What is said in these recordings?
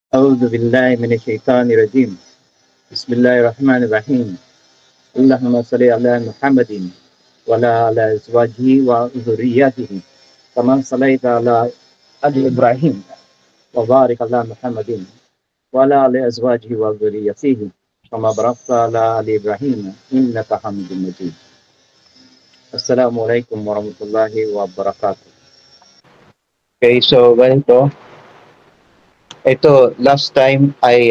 أعوذ بالله من الشيطان الرجيم بسم الله الرحمن الرحيم اللهم صل على محمد وعلى آل أزواجه وذرياته كما صليت على آل إبراهيم وبارك على محمد وعلى آل أزواجه وذريته كما باركت على آل إبراهيم إنك حميد مجيد. السلام عليكم ورحمة الله وبركاته. Okay, so ganito. Ito, last time ay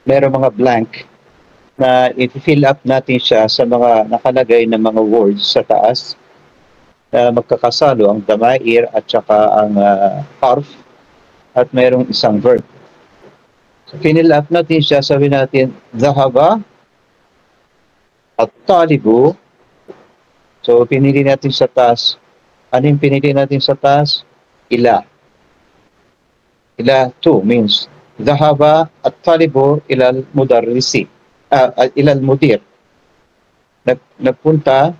meron mga blank na i-fill up natin siya sa mga nakalagay na mga words sa taas na magkakasalo ang damair at saka ang harf at mayroong isang verb. So, fill up natin siya, sabi natin, Zahaba at Talibu. So, pinili natin sa taas. Ano yung pinili natin sa taas? Ila. Ila 2 means Zahaba at Talibu ilal mudarrisi. Ilal mudir. Nagpunta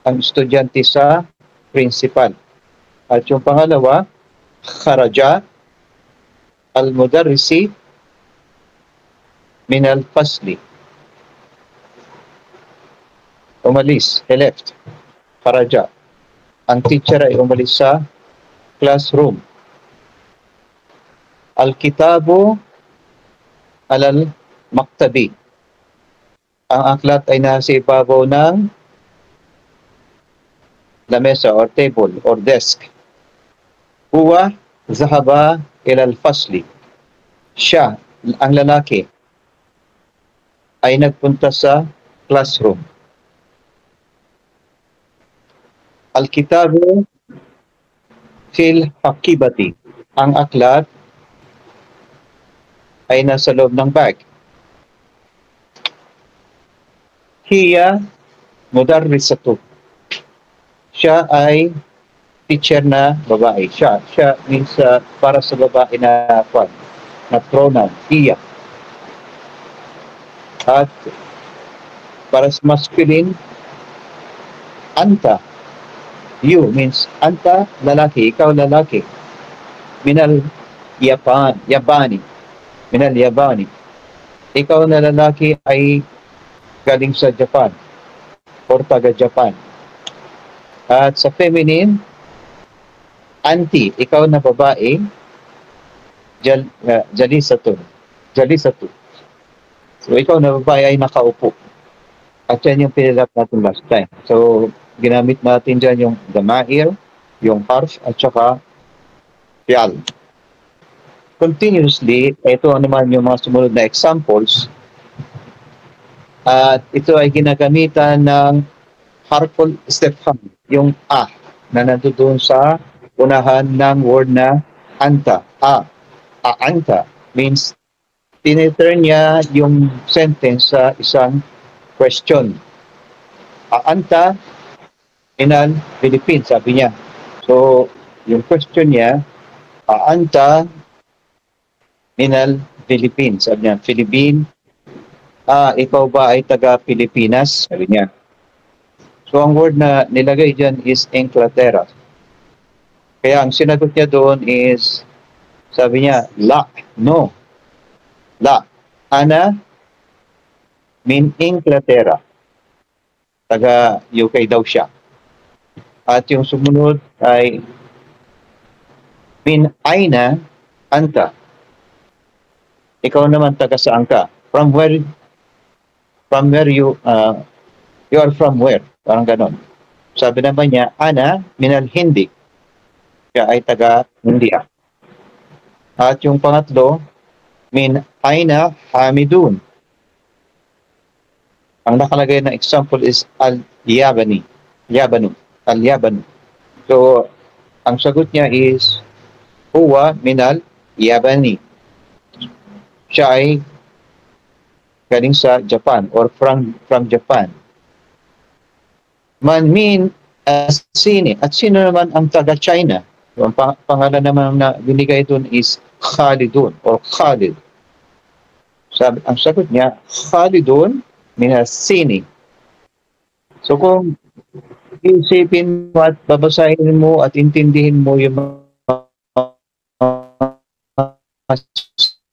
ang estudyante sa principal. At yung pangalawa, kharaja al mudarrisi min al fasli. Umalis, he left. Kharaja. Ang teacher ay umalis sa classroom. Al-kitabu alal maktabi. Ang aklat ay nasa ibabaw ng lamesa or table or desk. Huwa zahaba ilal fasli. Siya, ang lalaki, ay nagpunta sa classroom. Al-kitabu fil hakibati. Ang aklat ay nasa loob ng bag. Hiya mudarrisatu. Siya ay teacher na babae. Siya means para sa babae na pronoun. Hiya. At para sa masculine, anta. You means anta, lalaki. Ikaw lalaki. Minal yabani. Minal yabani. Ikaw na lalaki ay galing sa Japan or taga-Japan. At sa feminine, auntie, ikaw na babae, jalisatu. So ikaw na babae ay nakaupo. At yan yung pinilap natin last time. So ginamit natin dyan yung damair, yung harf, at saka fi'al. Continuously, ito naman yung mga sumunod na examples. At ito ay ginagamitan ng harful istifham, yung na nandoon sa unahan ng word na anta. Anta means tineturn niya yung sentence sa isang question. Anta inal Philippines, sabi niya. So, yung question niya, anta minal Philippines. Sabi niya, Philippine, ikaw ba ay taga-Pilipinas? Sabi niya. So, ang word na nilagay dyan is Inglaterra. Kaya ang sinagot niya doon is, sabi niya, la, no. La, ana min Inglaterra. Taga-UK daw siya. At yung sumunod ay min aina anta. Ikaw naman taga saan ka? From where you are from where? Parang ganon. Sabi naman niya, ana minal Hindi. Siya ay taga India. At yung pangatlo, min aina Hamidun. Ang nakalagay na example is al-Yabani. Al-Yabanu. So, ang sagot niya is huwa minal Yabani. Siya ay galing sa Japan or from Japan. Man min Sini. At sino naman ang taga-China? Ang pangalan naman na binigay doon is Khalidun or Khalid. Ang sagot niya, Khalidun min Sini. So kung isipin mo at babasahin mo at intindihin mo yung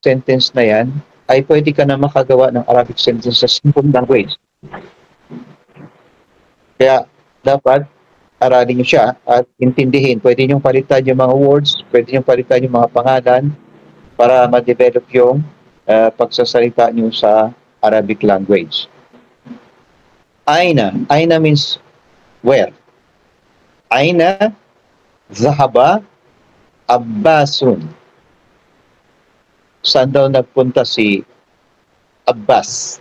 sentence na yan, ay pwede ka na makagawa ng Arabic sentence sa simple language. Kaya dapat aralin nyo siya at intindihin. Pwede nyo palitan yung mga words, pwede nyo palitan yung mga pangalan para ma-develop yung pagsasalita nyo sa Arabic language. Aina. Aina means where. Aina zahaba Abbasun. Saan daw nagpunta si Abbas?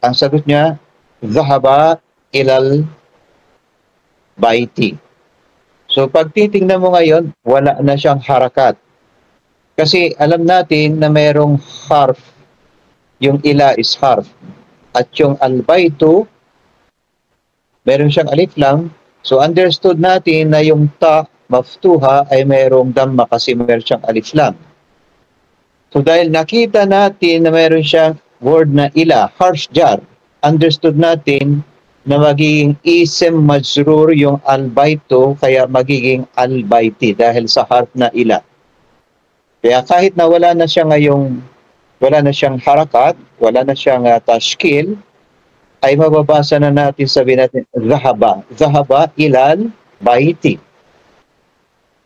Ang sagot niya, zahaba ilal baiti. So pag titingnan mo ngayon, wala na siyang harakat. Kasi alam natin na mayroong harf. Yung ila is harf. At yung al-baitu, meron siyang alif lang. So understood natin na yung ta maftuha ay mayroong damma kasi meron siyang alif lang. So dahil nakita natin na mayroon siyang word na ila, harsh jar, understood natin na magiging isem majrur yung al-baitu kaya magiging al-baiti dahil sa harf na ila. Kaya kahit na wala na siya ngayong, wala na siyang harakat, wala na siyang tashkil, ay mababasa na natin, sabihin natin, zahaba. Zahaba ilal baiti.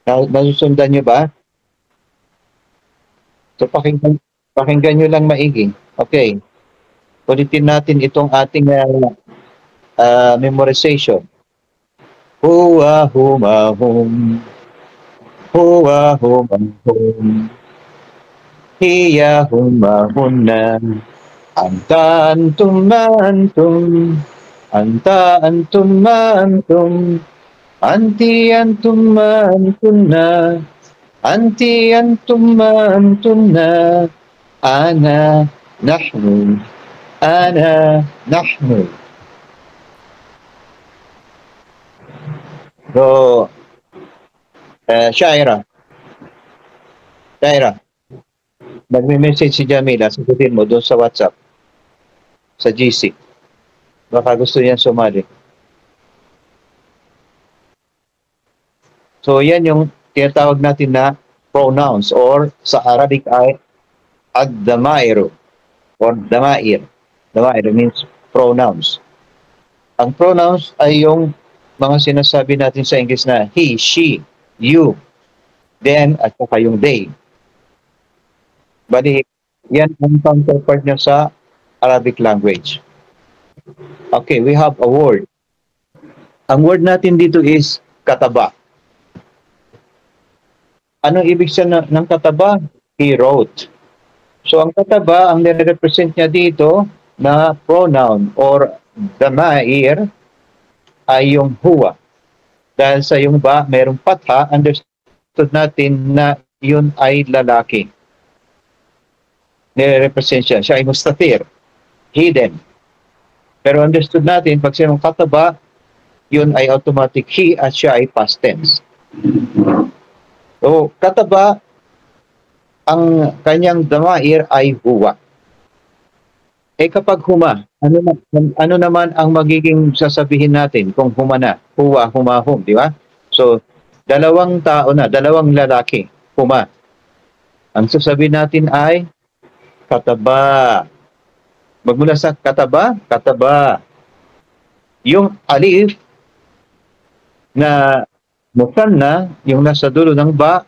Nasusundan niyo ba? So pakinggan nyo lang maigi. Okay. Ulitin natin itong ating memorization. Huwa huma hum. Huwa huma hum. Hiya huma hunna. Anta antum ma antum. Anta antum ma antum. Anti antum ma antunna. Anti antum ma antunna. Ana nahnu. Ana nahnu. So, Shaira. Shaira. Nagme-message si Jamila. Sagutin mo doon sa WhatsApp. Sa GC. Baka gusto niyan sumali. So, yan yung tinatawag natin na pronouns or sa Arabic ay ad-damairu or damair. Damair means pronouns. Ang pronouns ay yung mga sinasabi natin sa English na he, she, you, them, at saka yung they. Bali, yan ang counterpart niya sa Arabic language. Okay, we have a word. Ang word natin dito is kataba. Anong ibig sabihin ng kataba? He wrote. So ang kataba, ang nire-represent niya dito na pronoun or damair ay yung huwa. Dahil sa yung ba, mayroong patha, understood natin na yun ay lalaki. Nire-represent siya. Siya ay mustatir. Hidden. Pero understood natin, pag sinong kataba, yun ay automatic he at siya ay past tense. So, kataba, ang kanyang damair ay huwa. Eh kapag huma, ano naman ang magiging sasabihin natin kung huma na? Huwa, humahum, di ba? So, dalawang tao na, dalawang lalaki, huma. Ang sasabihin natin ay kataba. Magmula sa kataba, kataba. Yung alif na musanna, yung nasa dulo ng ba,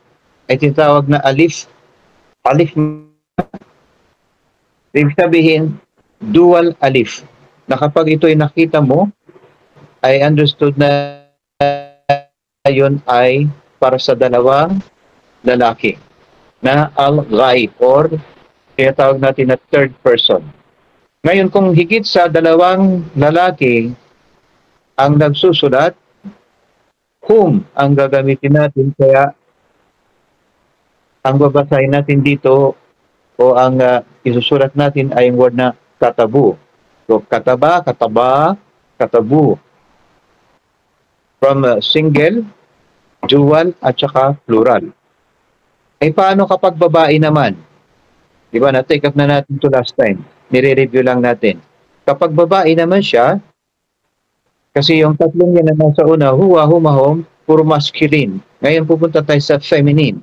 ay tinatawag na alif. Alif, ibig sabihin, dual alif. Na kapag ito ay nakita mo, ay understood na yun ay para sa dalawang lalaki. Na al-ghaib or tinatawag natin na third person. Ngayon, kung higit sa dalawang lalaki ang nagsusulat, whom ang gagamitin natin, kaya ang babasahin natin dito o ang isusulat natin ay yung word na katabu. So, kataba, kataba, katabu. From single, dual, at saka plural. Eh, paano kapag babae naman? Diba, na-take up na natin to last time. Nire-review lang natin. Kapag babae naman siya, kasi yung tatlong yan na nasa una, huwa, humahom, puro masculine. Ngayon pupunta tayo sa feminine.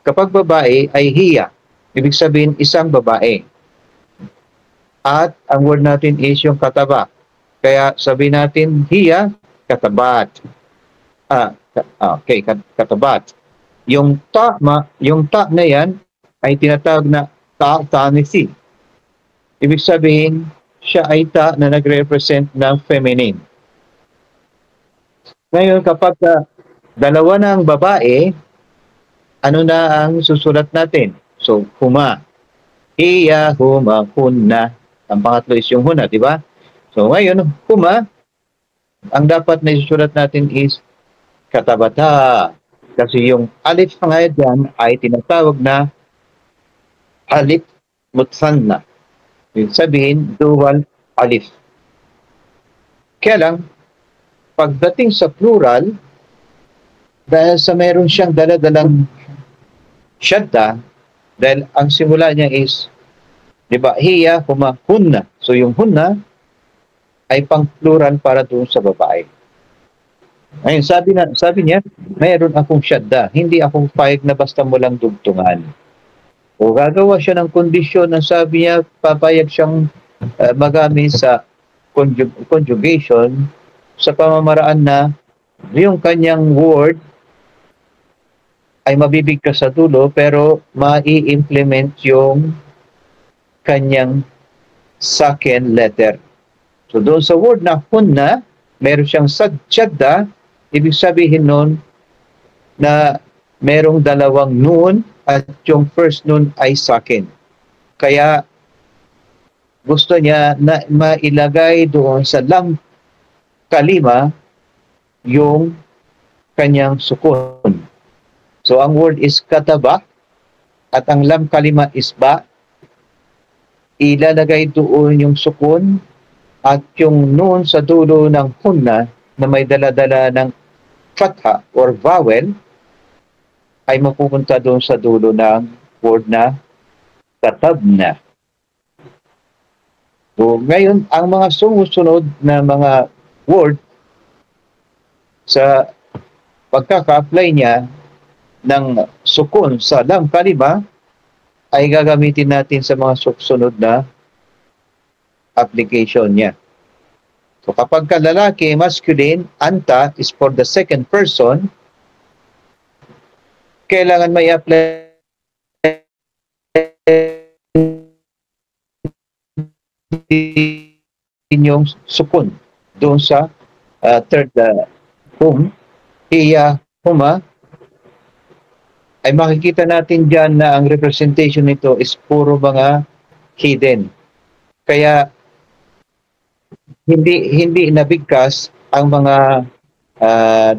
Kapag babae ay hiya, ibig sabihin isang babae. At ang word natin is yung kataba. Kaya sabi natin hiya, katabat. Okay, katabat. Yung yung ta na yan ay tinatawag na ta-tanisi. Ibig sabihin, siya ay ta na nagre-represent ng feminine. Ngayon, kapag dalawa na ang babae, ano na ang susulat natin? So, huma. Iya, huma, hunna. Ang pangatlo is yung huna, di ba? So, ngayon, huma, ang dapat na isusulat natin is katabata. Kasi yung alif na ngayon dyan ay tinatawag na alif mutsanna. Ibig sabihin, dual alif. Kaya lang, pagdating sa plural, dahil sa meron siyang daladalang syadda, dahil ang simula niya is, di ba, hiya, huma, hunna. So yung hunna ay pang plural para doon sa babae. Ayun, sabi niya, mayroon akong syadda, hindi akong payag na basta mo lang dugtungan. O gagawa siya ng kondisyon na sabi niya, papayag siyang magamit sa conjugation sa pamamaraan na yung kanyang word ay mabibigkas sa dulo pero mai-implement yung kanyang second letter. So doon sa word na hunna, meron siyang syadda, ibig sabihin nun na merong dalawang noon at yung first noon ay sakin. Kaya gusto niya na mailagay doon sa lam kalima yung kanyang sukun. So ang word is kataba at ang lam kalima is ba. Ilalagay doon yung sukun at yung noon sa dulo ng hunna na may daladala ng fatha or vowel ay mapupunta doon sa dulo ng word na katabna. So, ngayon, ang mga sumusunod na mga word sa pagkaka-apply niya ng sukun sa lam kalima ay gagamitin natin sa mga susunod na application niya. So kapag ka lalaki, masculine, anta is for the second person, kailangan may apply yung sukun doon sa third hum, hiya, huma, ay makikita natin dyan na ang representation nito is puro mga hidden. Kaya hindi nabigkas ang mga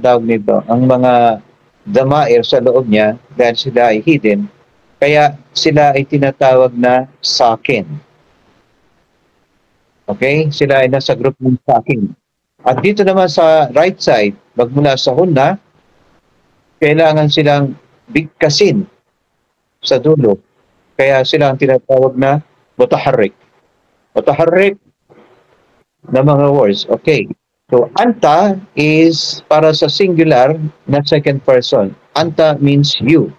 tawag nito, ang mga damair sa loob niya dahil sila ay hidden. Kaya sila ay tinatawag na sakin. Okay? Sila ay nasa group ng sakin. At dito naman sa right side, magmula sa hunna, kailangan silang bigkasin sa dulo. Kaya sila ang tinatawag na mutaharrik. Mutaharrik na mga words. Okay. So, anta is para sa singular na second person. Anta means you.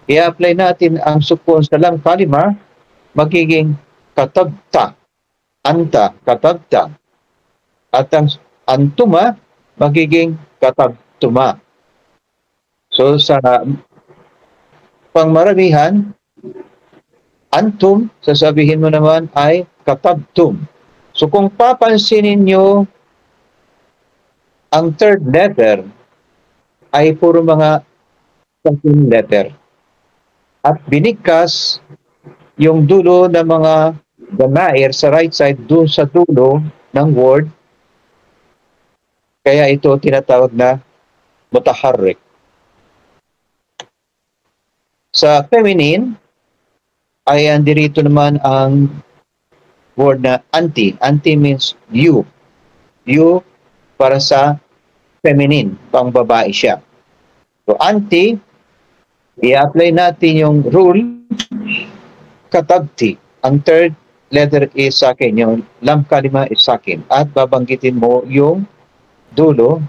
I-apply natin ang sukun sa lam kalima, magiging katabta. Anta, katabta. At ang antuma, magiging katabtuma. So, sa pangmaramihan, antum, sasabihin mo naman ay katabtum. So, kung papansinin nyo, ang third letter ay puro mga second letter. At binigkas yung dulo ng mga damair sa right side doon sa dulo ng word. Kaya ito tinatawag na mutaharrik. Sa feminine, ay andirito naman ang word na anti. Anti means you. You para sa feminine, pang babae siya. So, anti, i-apply natin yung rule, katabti. Ang third letter is sakin, yung lam kalima is sakin. At babanggitin mo yung dulo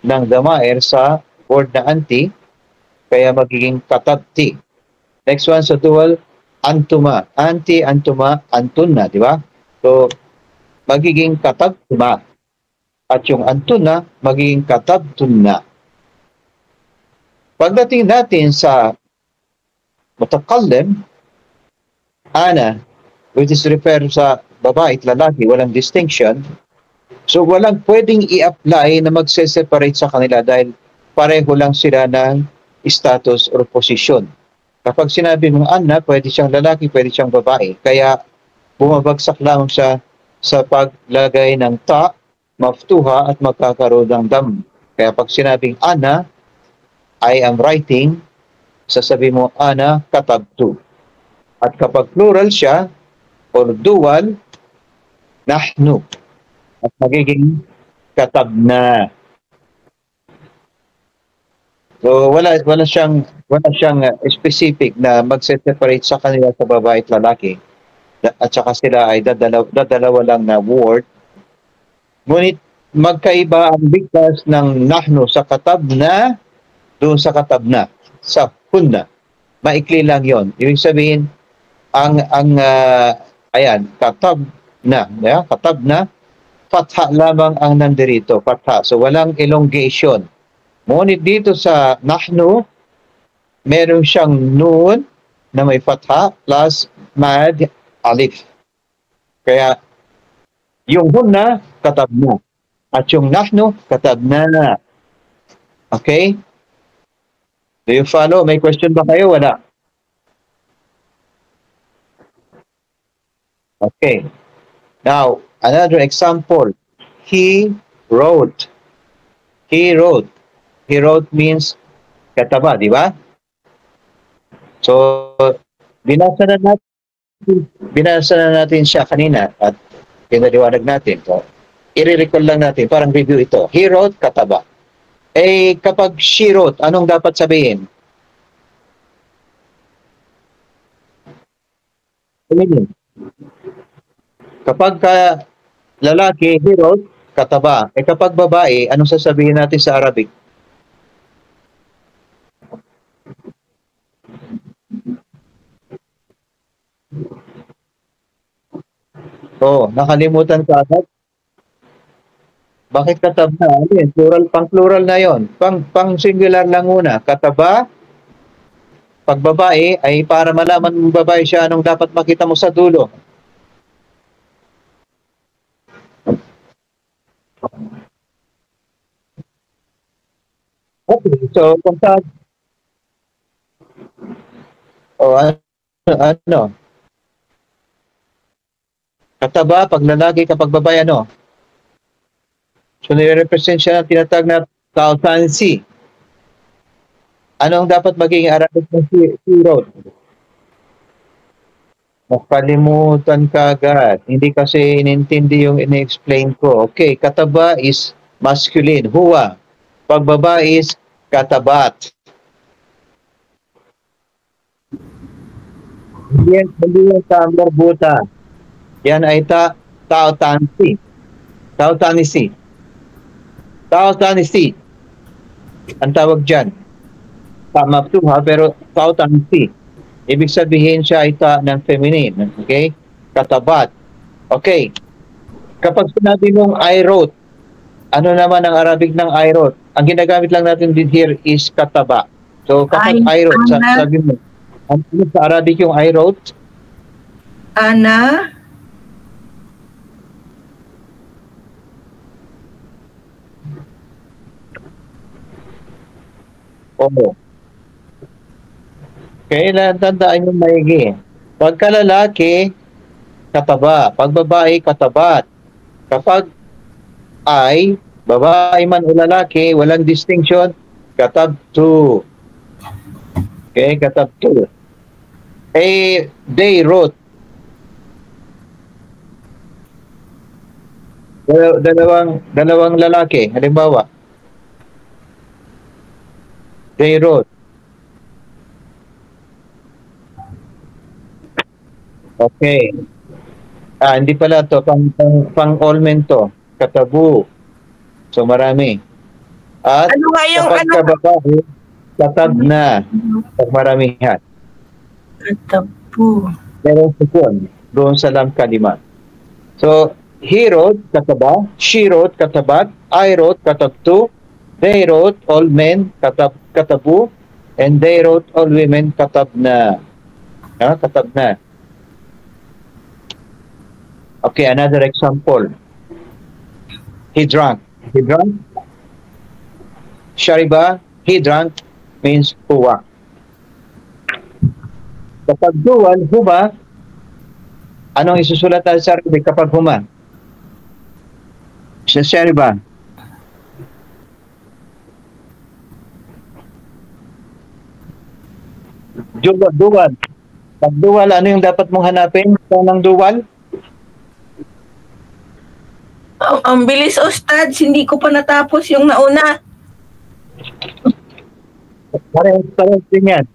ng damair sa word na anti Kaya magiging katabti. Next one sa dual, antuma. Anti, antuma, antuna, di ba? So, magiging katabtuma. At yung antuna, magiging katabtuna. Pagdating natin sa mutakallim, ana, which is referred sa babae at lalaki, walang distinction. So, walang pwedeng i-apply na magse-separate sa kanila dahil pareho lang sila ng status or posisyon. Kapag sinabi mong ana, pwede siyang lalaki, pwede siyang babae. Kaya bumabagsak lang siya sa paglagay ng ta, maftuha at magkakaroon ng dam. Kaya pag sinabing ana, I am writing, sasabi mo ana katabtu. At kapag plural siya, or dual, nahnu. At magiging katabna. So wala siyang specific na magse-separate sa kanila sa babae at lalaki. At saka sila ay dadalawa lang na word. Ngunit magkaiba ang bigkas ng nahnu sa katabna doon sa katabna, sa hunna. Maikli lang 'yon. Ibig sabihin ayan, katabna, yeah? Katabna, fatha lamang ang nandirito, fatha. So walang elongation. Ngunit dito sa nahnu, meron siyang nun na may fatha plus mad alif. Kaya yung hunna, katabna. At yung nahnu, katabna. Okay? Do you follow? May question ba kayo? Wala. Okay. Now, another example. He wrote. He wrote. He wrote means kataba, di ba? So, binasa na natin siya kanina at pinaliwanag natin. So, i-recall lang natin, parang review ito. He wrote, kataba. Eh, kapag she wrote, anong dapat sabihin? Kapag lalaki, he wrote, kataba. Eh, kapag babae, anong sasabihin natin sa Arabic? Oh, nakalimutan ka agad. Bakit kataba? Ano yun? Plural na yon. Pang singular lang muna. Kataba, pag babae, ay para malaman mong babae siya, anong dapat makita mo sa dulo? Okay, so, kung saan? O, ano? Kataba, pag lalaki, kapag babae, ano? So, nire-represent siya ng tinatag na kautansi. Ano ang dapat maging Arabic ng she wrote? Nakalimutan ka agad. Hindi kasi inintindi yung in-explain ko. Okay, kataba is masculine, huwa. Pag babae is katabat. Hindi yan sa marbuta. Yan ay tautansi. Tautanisi. Tautanisi. Ang tawag dyan. Tama po ha, pero tautanisi. Ibig sabihin siya ay ng feminine. Okay? Katabat. Okay. Kapag sinabi mong I wrote, ano naman ang Arabic ng I wrote? Ang ginagamit lang natin din here is kataba. So kapag I wrote, sabi mo, ano sa Arabic yung I wrote? Ana. Oo. Kailan tandaan yung maigi. Pagka lalaki, kataba. Pag babae, katabat. Kapag ay, babae man o lalaki, walang distinction, katabtu. Okay, katabtu. Eh, they wrote. Dalawang lalaki, halimbawa. They wrote. Okay. Hindi pala to pang-allment to. Katabu. So marami. At Ano nga yung kapag ano? babae, katab na, pagmaramihan. Katabu. Merong sukun doon sa lam kalima. So, he wrote, kataba, she wrote, katabat, I wrote, katabtu, they wrote, all men, katabu, and they wrote, all women, katabna. Katabna. Okay, another example. He drank. He drank. Shariba, he drank, means huwa. Kapag dual, huma, anong isusulat natin sa Arabic kapag huma? Sa Shariba. Dual. Pag dual, ano yung dapat mong hanapin? Ng dual? Ang bilis, Ustad. Hindi ko pa natapos yung nauna. Parehas din yan.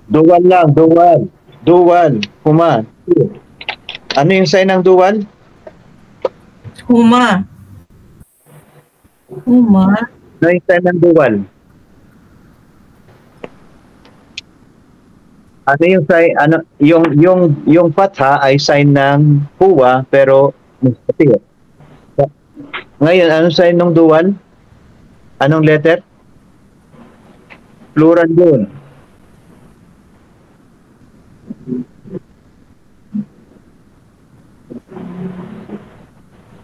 Dual lang, dual. Dual, huma. Ano yung sign ng dual? Huma. Huma. Ano yung sign ng dual? Ano yung sign, ano, yung fatha ay sign ng huwa, pero mustati. Ngayon, anong sign ng dual? Anong letter? Plural yun.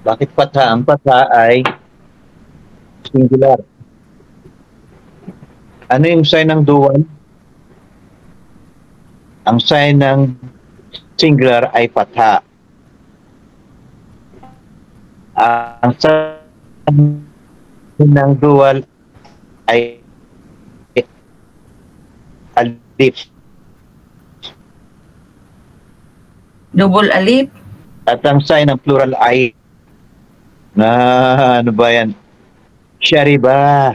Bakit patha? Ang patha ay singular. Ano yung sign ng dual? Ang sign ng singular ay patha. Ang sign ng dual ay alif. Double alif. At ang sign ng plural ay ano ba yan? Shariba.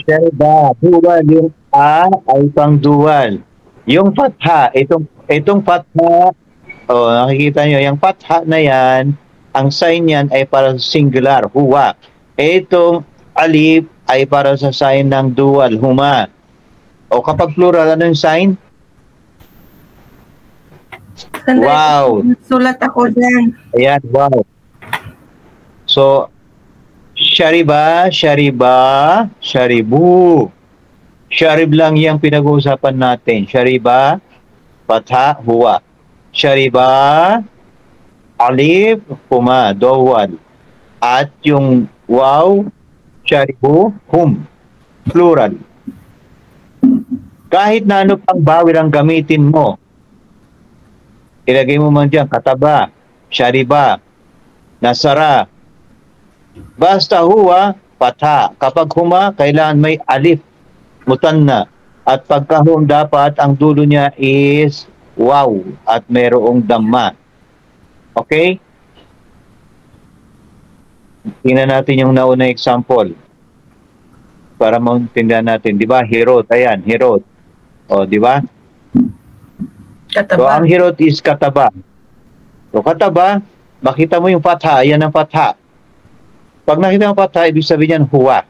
Shariba. Dual. Yung A ay pang dual. Yung fatha, itong fatha, nakikita nyo, yung fatha na yan, ang sign yan ay para sa singular, huwa. Itong alif ay para sa sign ng dual, huma. O kapag plural, ano yung sign? Sandali, Wow. sulat ako dyan. Ayan, wow. So, shariba, sharibu. Sharib lang yung pinag-uusapan natin. Shariba, fatha, huwa. Shariba, alif, huma, dawal. At yung wow, sharibu, hum. Plural. Kahit na ano pang bawir ang gamitin mo, ilagay mo man dyan, kataba, shariba, nasara. Basta huwa, patha. Kapag huma, kailangan may alif, mutanna. At pagka-hum, dapat ang dulo niya is wow at mayroong damma. Okay? Tingnan natin yung nauna example para maintindihan natin. Di ba? Hirot. Ayan, hirot. O, di ba? Kataba. So, ang hirot is kataba. So, kataba, makita mo yung fatha. Ayan ang fatha. Pag nakita mo fatha, ibig sabihin yan huwa.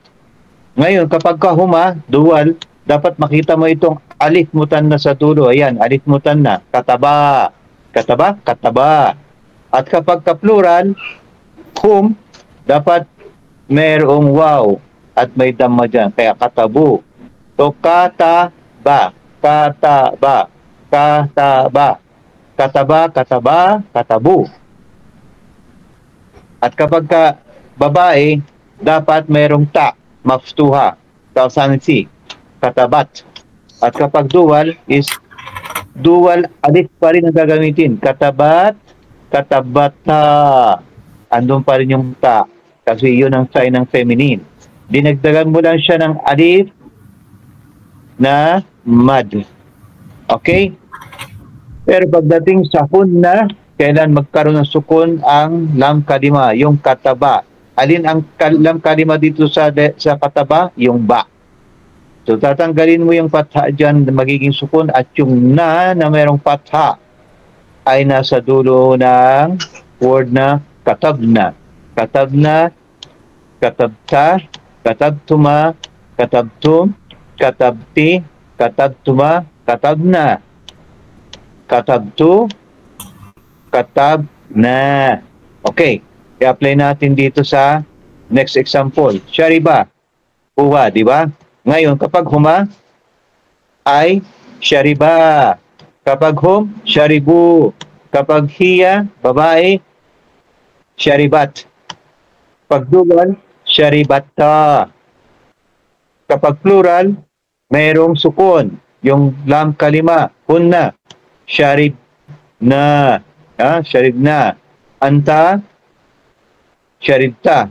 Ngayon, kapag ka huma, dual, dapat makita mo itong alif mutanna sa dulo. Ayan, alif mutanna. Kataba. Kataba, kataba. At kapag ka plural, hum, dapat mayroong wow at may damma dyan. Kaya katabu. So, kataba. Kataba. Kataba. Kataba, kataba, katabu. At kapag ka babae, dapat mayroong ta, maftuha, tausansi, katabat. At kapag dual is dual, alif pa rin ang gagamitin. Katabat, katabata. Andun pa rin yung ta. Kasi yun ang sign ng feminine. Dinagdagan mo lang siya ng alif na mad. Okay? Pero pagdating sa hun na, kailan magkaroon ng sukun ang lam kalima, yung kataba. Alin ang lam kalima dito sa kataba? Yung ba. So tatanggalin mo yung patha dyan, magiging sukun, at yung na mayroong patha ay nasa dulo ng word na katabna. Katabna, katabta, katabtuma, katabtum, katabti, katabtuma, katabna. Katabtu, katabna. Okay, i-apply natin dito sa next example. Shariba, huwa, di ba? Ngayon, kapag huma, ay shariba. Kapag hum, sharibu. Kapag hiya, babae, sharibat. Pag dual, sharibatta. Kapag plural, mayroong sukun. Yung lam kalima, hunna, sharib na. Sharib na. Anta, sharibta.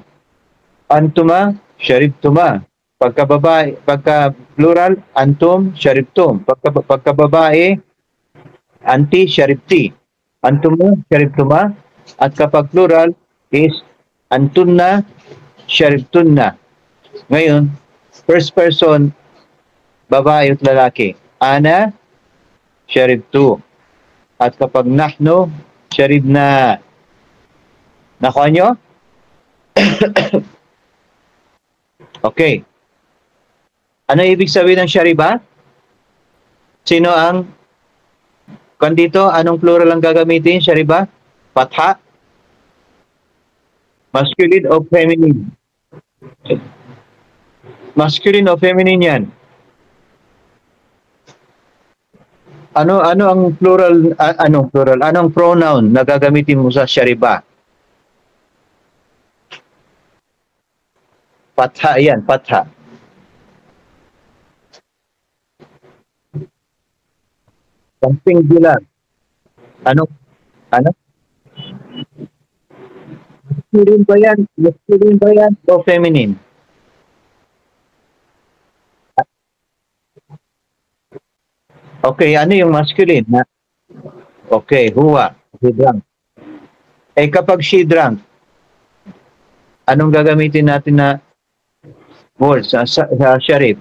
Antuma, sharibtuma. Pagka babae, pagka plural, antum, sharibtum. Pagka babae, anti, sharibti. Antuma, sharibtuma. At kapag plural is antunna, sharibtunna. Ngayon, first person, babae at lalaki. Ana, sharibtu. At kapag nahnu, sharibna. Nakuha nyo? Okay. Ano ibig sabihin ng shariba? Sino ang kandito? Anong plural ang gagamitin? Shariba? Patha? Masculine o feminine? Masculine o feminine yan? Ano ang plural? Anong plural? Anong pronoun na gagamitin mo sa shariba? Patha yan, patha. Ang singular. Ano? Masculine ba yan? Masculine ba yan o feminine? Okay, ano yung masculine? Okay, huwa. She drank. Eh kapag she drank, anong gagamitin natin na word sa sharif?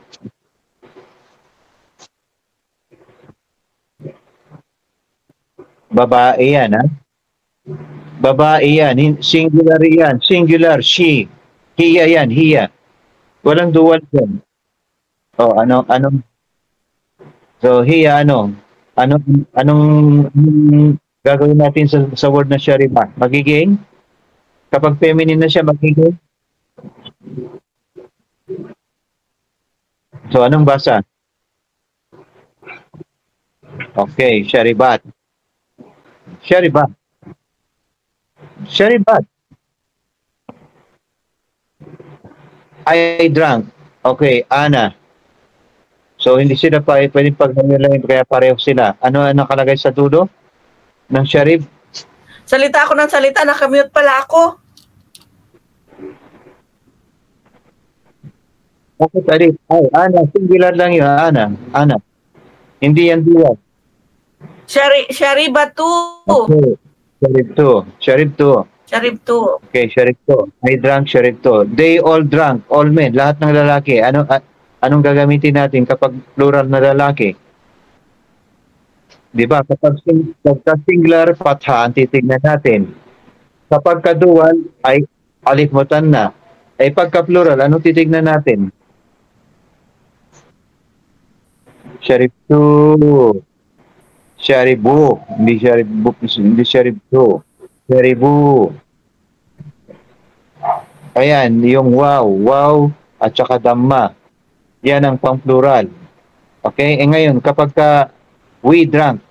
Babae yan, ha? Babae yan. Singular yan. Singular, she. Hiya yan, hiya. Walang dual yan. Oh, anong so, hiya, anong gagawin natin sa word na shariba? Magiging? Kapag feminine na siya, magiging? So, anong basa? Okay, sharibat. Sharibat. Sharibat. I drank. Okay, Ana. So, hindi sila pa pwedeng pag-namilayin kaya pareho sila. Ano ang nakalagay sa dulo ng sharib? Salita ako ng salita, nakamute pala ako. Okay, tali. Ay, Ana. Singular lang yun, Ana. Ana. Hindi yan dual. Sharibatu. Okay. Sharib to. Sharibtu. Okay, sharib to. I drank, sharib to. They all drank. All men. Lahat ng lalaki. Anong gagamitin natin kapag plural na lalaki? Di ba? Kapag singular, fatha ang titignan natin. Kapag kadual, ay alif mutan na. Ay pagka plural, anong titignan natin? Sharibtu. Sharibu. Hindi sharibu. Hindi sharibtu. Sharibu. Ayan, yung wow. Wow at saka damma. Yan ang pang-plural. Okay? E ngayon, kapag we drank,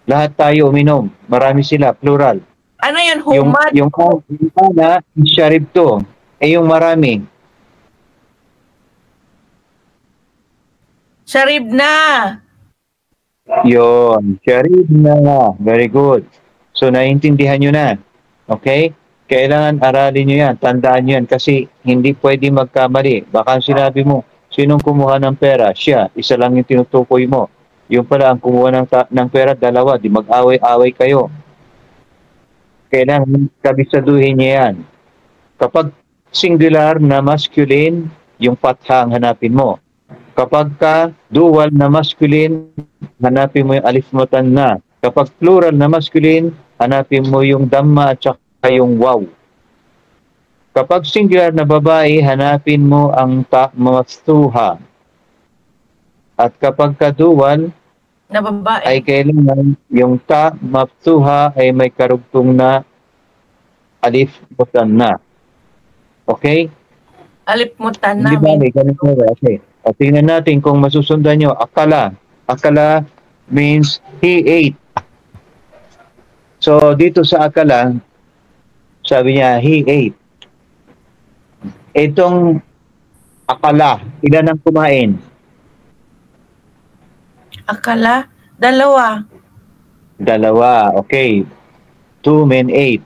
lahat tayo uminom. Marami sila, plural. Ano yun, humad? Yung ana, sharibtu. Eh yung marami. Sharib na. Yun, sharib na. Very good. So, naiintindihan nyo na. Okay? Kailangan aralin nyo yan. Tandaan nyo yan. Kasi hindi pwede magkamali. Baka sinabi mo, sinong kumuha ng pera? Siya. Isa lang yung tinutukoy mo. Yung pala ang kumuha ng pera, dalawa. Di mag-away-away kayo. Kailangan kabisaduhin niya yan. Kapag singular na masculine, yung fatha ang hanapin mo. Kapag dual na masculine, hanapin mo yung alif mutan na. Kapag plural na masculine, hanapin mo yung dhamma at saka yung waw. Kapag singular na babae, hanapin mo ang ta maftuha. At kapag kadual, Na babae. ay kailangan yung ta maftuha ay may karugtong na alif mutanna. Okay? Alip mutan Hindi ba? namin. Ganito ba? Okay. O, tingnan natin kung masusundan nyo. Akala. Akala means he ate. So, dito sa akala, sabi niya, he ate. Itong akala, ilan ang kumain? Akala, dalawa. Dalawa. Okay. 2 men ate.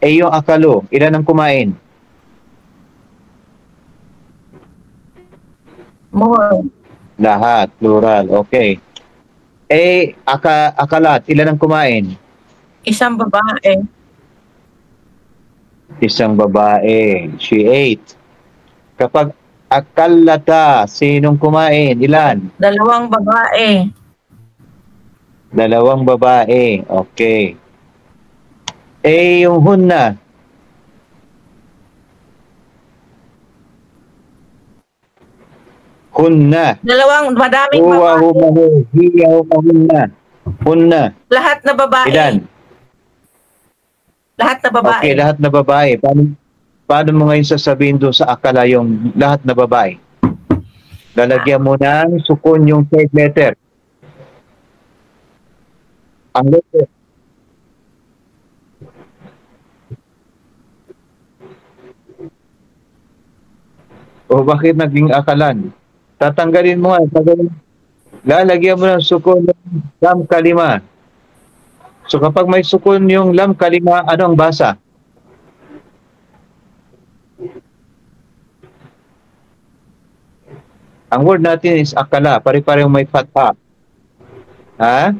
Eh, yung akalo, ilan ang kumain? More. Lahat. Plural. Okay. Eh, akalat, ilan ang kumain? Isang babae. Isang babae. She ate. Kapag akalata, sinong kumain? Ilan? Dalawang babae. Dalawang babae. Okay. Eh, yung hunna. Hunna. Dalawang madaming Huwa babae. humahu. Hiya humahunna. Hunna. Lahat na babae. Ilan? Lahat na babae. Okay, lahat na babae. Paano mo ngayon sasabihin doon sa akala yung lahat na babae? Lalagyan mo ng sukun yung third letter. Ang letter. O bakit naging akalan? Tatanggalin mo nga. Lalagyan mo ng sukun yung lam kalima. So kapag may sukun yung lam kalima, ano ang basa? Ang word natin is akala. Pare-parehong may fatha. Ha?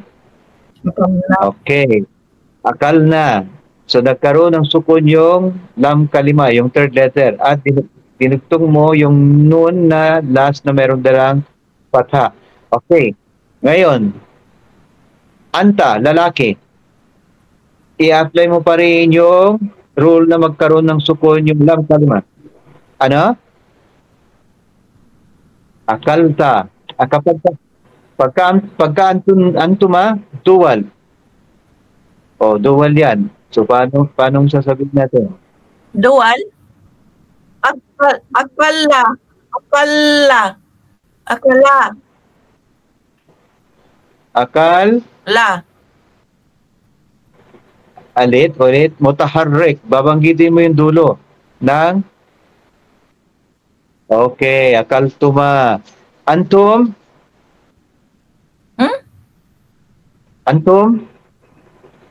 Okay. Akal na. So nagkaroon ng sukun yung lam kalima, yung third letter. At dinugtong mo yung nun na last na meron dalang fatha. Okay. Ngayon, anta, lalaki. I-apply mo pa rin yung rule na magkaroon ng sukun yung lam kalima. Ano? Akalta. Pagka antuma, dual. O, dual yan. So, paano sasabihin natin? Dual. Akala. Akala. Akala. Akal, La. ulit, mutaharrik. Babanggitin mo yung dulo ng okay, akal tuma. Antum? Antum?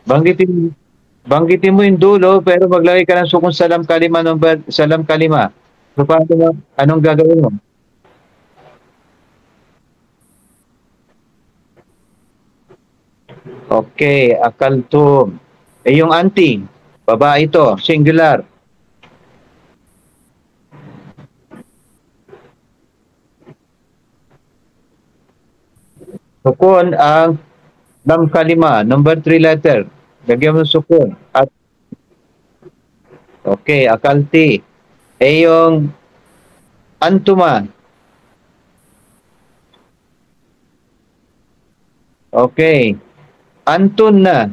Banggitin mo yung dulo pero maglagay ka ng sukun salam kalima salam kalima. So paano mo, anong gagawin mo? Okay, akaltum. Eh yung anti, babae ito, singular. Sukun ang lam kalima, number 3 letter. Lagyan mo sukun. At okay, akalti. Eh yung antuma. Okay. Antun na.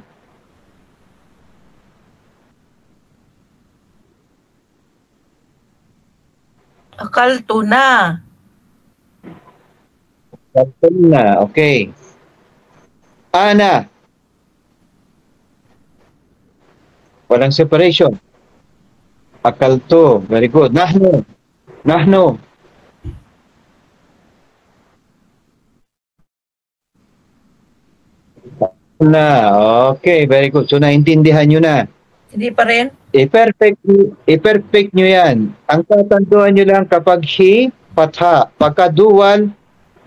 Akalto na. Antun na. Okay. Ana. Walang separation. Akalto. Very good. Nahnu. Nahnu. Na. Okay, very good. So, naintindihan nyo na. Hindi pa rin. I-perfect nyo yan. Ang tatanduan nyo lang kapag he, fatha. Pagka dual,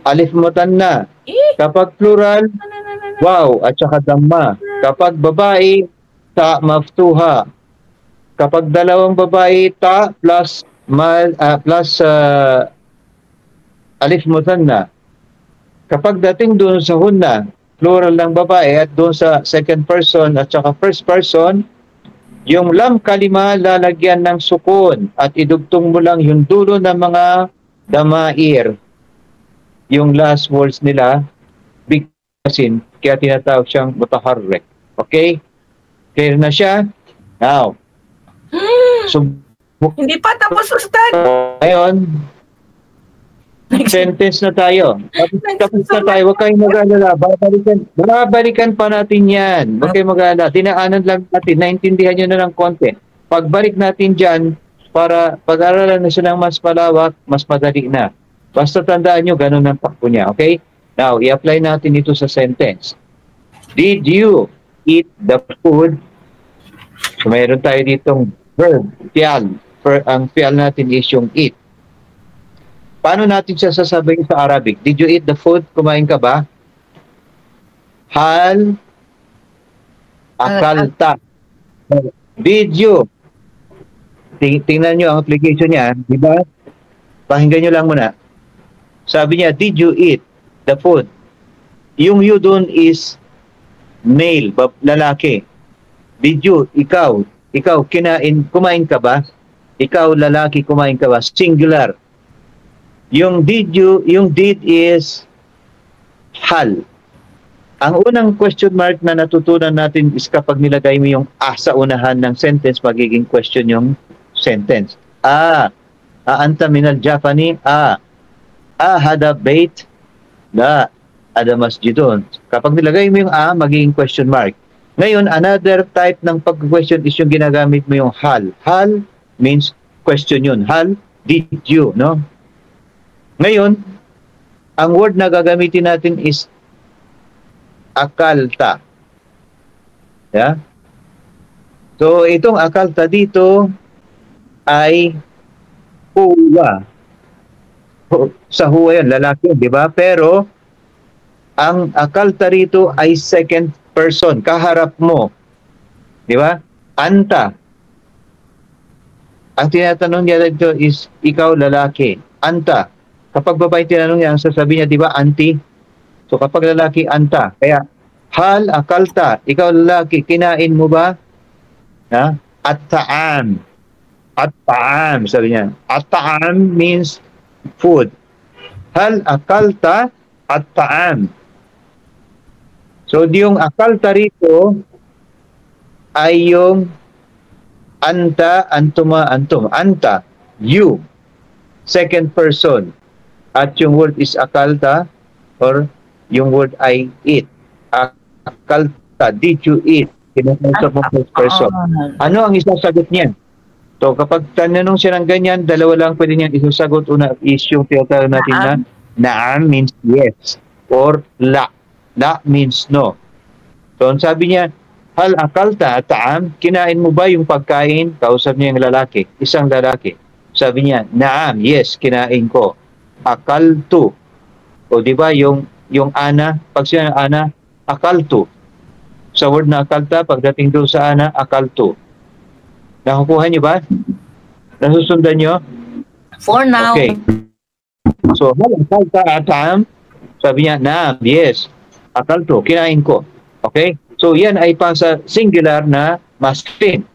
alif mutanna. Kapag plural, wow, at saka dhamma. Kapag babae, ta maftuha. Kapag dalawang babae, ta plus alif mutanna. Kapag dating doon sa hunna, plural ng babae, at doon sa second person at saka first person, yung lam kalima lalagyan ng sukun at idugtong mo lang yung dulo ng mga damair. Yung last words nila, bigkasin, kaya tinatawag siyang mutaharrik. Okay? Clear na siya? Now, so, Hindi pa tapos, Ustad. ngayon, sentence na tayo. Tapos na tayo. Huwag kayong mag-alala. Babalikan pa natin yan. Huwag kayong mag-alala. Dinaanan lang natin. Naintindihan nyo na ng konti. Pagbalik natin dyan, para pag-aralan na siya ng mas malawak, mas madali na. Basta tandaan nyo, ganun ang takbo niya. Okay? Now, i-apply natin ito sa sentence. Did you eat the food? So, mayroon tayo ditong verb, fi'al. Ang fi'al natin is yung eat. Paano natin siya sasabihin sa Arabic? Did you eat the food? Kumain ka ba? Hal akalta. Did you? Tingnan nyo ang application niya. Di ba? Pakinggan nyo lang muna. Sabi niya, did you eat the food? Yung you doon is male, lalaki. Did you? Ikaw, kumain ka ba? Ikaw, lalaki, kumain ka ba? Singular. Yung did you, yung did is hal. Ang unang question mark na natutunan natin is kapag nilagay mo yung sa unahan ng sentence, magiging question yung sentence. Anta minal Japani? Hada bait? La, ada masjidon. Kapag nilagay mo yung magiging question mark. Ngayon, another type ng pag-question is yung ginagamit mo yung hal. Hal means question yun. Hal, did you, no? Ngayon, ang word na gagamitin natin is akalta. Yeah? So, itong akalta dito ay huwa. Sa huwa yan, lalaki, di ba? Pero, ang akalta rito ay second person, kaharap mo. Di ba? Anta. Ang tinatanong niya dito is, ikaw lalaki. Anta. Kapag babae tinanong niya, ang sasabihin niya, di ba, auntie? So kapag lalaki, anta. Kaya, hal akalta. Ikaw lalaki, kinain mo ba? At-ta'am. At-ta'am, sabi niya. At-ta'am means food. Hal akalta at-ta'am. So, yung akalta rito ay yung anta, antuma, antum. Anta, you. Second person. At yung word is akalta or yung word ay eat. Akalta, did you eat? Kinakausap mo first person. Ano ang isasagot niya? So, kapag tanong siya ng ganyan, dalawa lang pwede niyang isasagot. Una is yung tinatawag natin na naam means yes or la. La means no. So, sabi niya, hal akalta ta'am, kinain mo ba yung pagkain? Kausap niya yung lalaki, isang lalaki. Sabi niya, naam, yes, kinain ko. Akaltu. O di ba yung ana, pag siya ana, akaltu. Sa word na akalta, pagdating doon sa ana, akaltu. Nakukuha niyo ba? Nasusundan niyo? For now. Okay. So, hal akalta ta'am, sabi niya, naam, yes. Akalto, kinain ko. Okay? So, yan ay pa sa singular na masculine.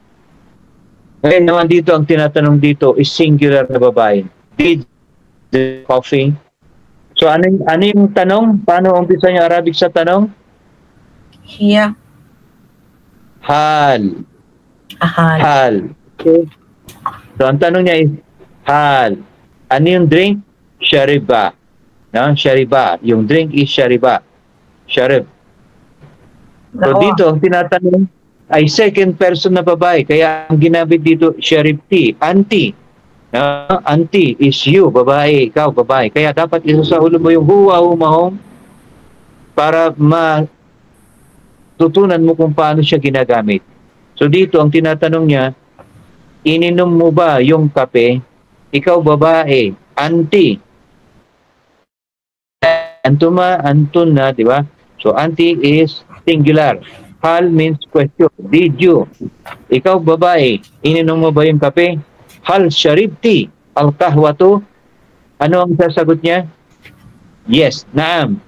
Ngayon naman dito, ang tinatanong dito is singular na babae. Did the coffee? So, ano yung tanong? Paano umpisa niya Arabic sa tanong? Yeah. Hal. Ahal. Hal. Okay? So, ang tanong niya is, hal. Ano yung drink? Shariba. No? Shariba. Yung drink is shariba. Sharib. So dito, ang tinatanong ay second person na babae. Kaya ang ginamit dito, sharibti, auntie. Auntie is you, babae, ikaw, babae. Kaya dapat isa sa ulo mo yung huwa, humahong para matutunan mo kung paano siya ginagamit. So dito, ang tinatanong niya, ininom mo ba yung kape? Ikaw, babae, auntie. Antuma, antun na, di ba? So, auntie is singular. Hal means question. Did you? Ikaw, babae, ininom mo ba yung kape? Hal sharibti al-kahwatu? Ano ang sasagot niya? Yes, naam.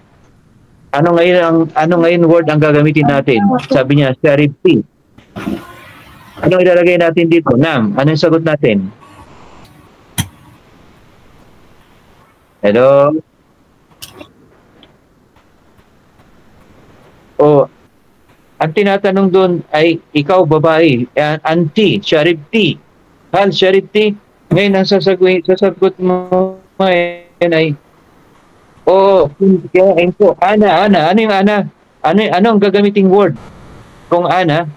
Ano ngayon word ang gagamitin natin? Sabi niya, sharibti. Ano ilalagay natin dito? Nam, ano yung sagot natin? Hello? O, ang tinatanong doon ay, ikaw babae, anti, sharibti. Hal, sharibti. Ngayon, ang sasagot mo ngayon ay, kaya info, ana, ano yung ana? Ano ang gagamiting word? Kung ana?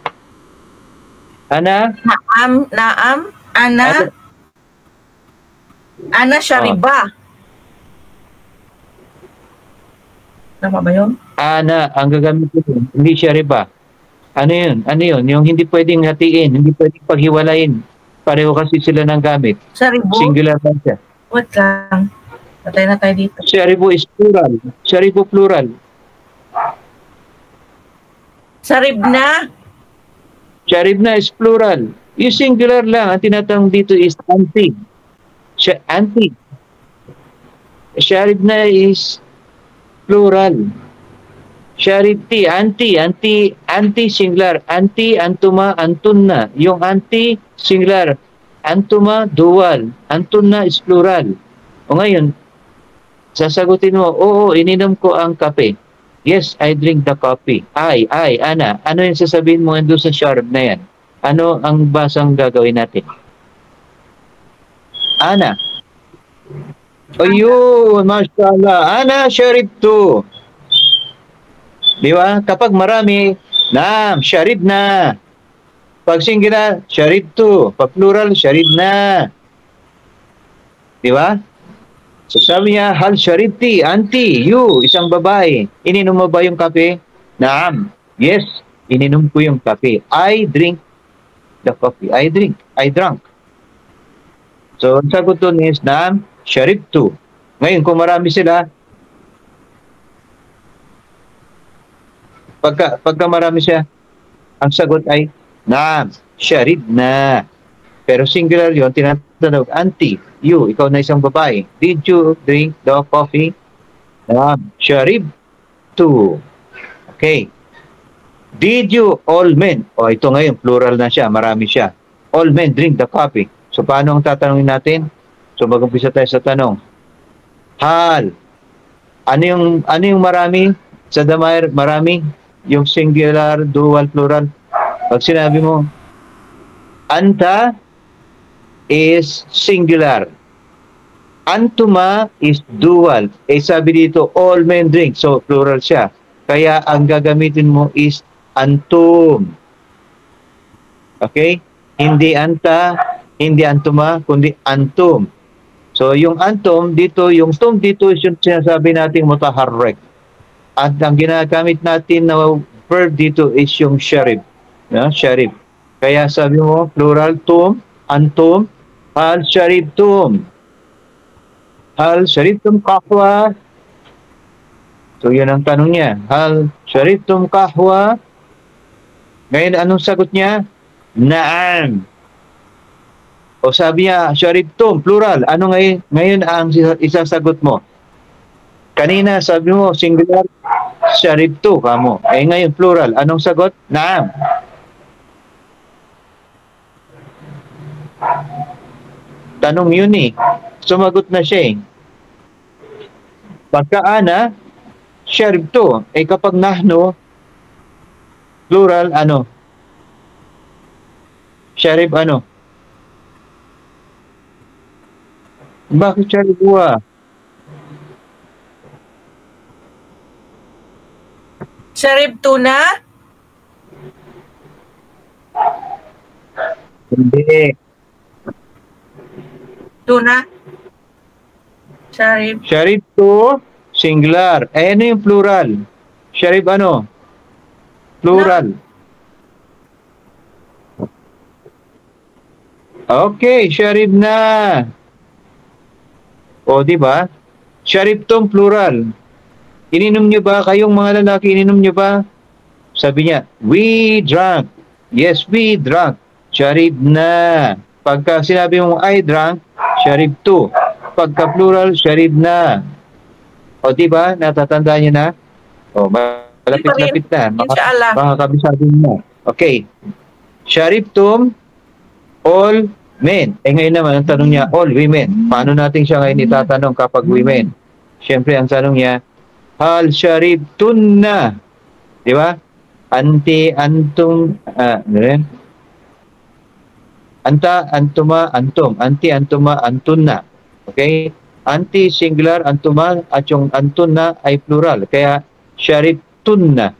Ana? Naam, ana. Ana Shariba. Tama ba yun? Ana, ang gagamitin, hindi shariba. Ano yun? Ano yun? Yung hindi pwedeng hatiin, hindi pwedeng paghiwalayin. Pareho kasi sila ng gamit. Sharibo? Singular lang siya. Wait lang. Patay na tayo dito. Sharibo is plural. Sharibo plural. Saribna? Sharibna is plural. Yung singular lang, ang tinatawag dito is anti. Anti. Sharibna is plural. Sharibti, anti singular. Anti, antuma, antunna. Yung anti singular. Antuma, dual. Antunna is plural. O ngayon, sasagutin mo, oo, ininom ko ang kape. Yes, I drink the coffee. Ana. Ano yung sasabihin mo doon sa sharp na yan? Ano ang basang gagawin natin? Ana. Ayun, mashallah. Ana, sharib to. Di ba? Kapag marami, naam, sharib na. Pag singular, sharib to. Pag plural, sharib na. Di ba? So sabi niya, hal sharibti, anti, you, isang babae. Ininom mo ba yung kape? Naam. Yes, ininom ko yung kape. I drink the coffee. I drank. So, ang sagot doon is, naam, sharibtu. Ngayon, kung marami sila, pagka marami siya, ang sagot ay, naam, sharib na. Pero singular yun, tinatanong, anti, you, ikaw na isang babae. Did you drink the coffee? Sharib to. Okay. Did you, all men, ito ngayon, plural na siya, marami siya. All men drink the coffee. So, paano ang tatanungin natin? So, mag-umpisa tayo sa tanong. Hal. Ano yung marami? Sa Damair, marami? Yung singular, dual, plural. Pag sinabi mo, anta is singular. Antuma is dual. Sabi dito, all men drink. So, plural siya. Kaya, ang gagamitin mo is antum. Okay? Hindi anta, hindi antuma, kundi antum. So, yung antum dito, yung tum dito is yung sinasabi nating mutaharrik. At ang ginagamit natin na verb dito is yung sharib. Sharib. Kaya sabi mo, plural, tum, antum, hal sharibtum. Hal sharibtum kahwa. So, yun ang tanong niya. Hal sharibtum kahwa. Ngayon, anong sagot niya? Naam. O sabi niya, sharibtum, plural. Ano ngayon ang isasagot mo? Kanina, sabi mo, singular, sharibtu, kamo. Ngayon, plural. Anong sagot? Naam. Tanong yun eh. Sumagot na siya eh. Pagka ana, sharibtu. Kapag nahno, plural, ano? Sharib, ano? Bakit sharib wa? Sharib tuna? Hindi. Tuna? Sharib. Sharib to, singular. Ano yung plural? Sharib ano? Plural. Okay, sharib na. O, di ba? Sharib tong plural. Ininom nyo ba? Kayong mga lalaki, ininom nyo ba? Sabi niya, we drank. Yes, we drank. Sharib na. Pagka sinabi mo, I drank, sharib to. Pagka plural, sharib na. O, di ba? Natatandaan niyo na? Oh, malapit-lapit na. Inshallah. Makakabisado na. Okay. Sharibtum all men. Ngayon naman, ang tanong niya, all women. Paano natin siya ngayon itatanong kapag women? Siyempre, ang tanong niya, hal sharibtunna. Di ba? Anti, antum, anta, antuma, antum. Anti, antuma, antunna. Okay? Anti, singular, antuma, at yung antunna ay plural. Kaya, sharibtunna.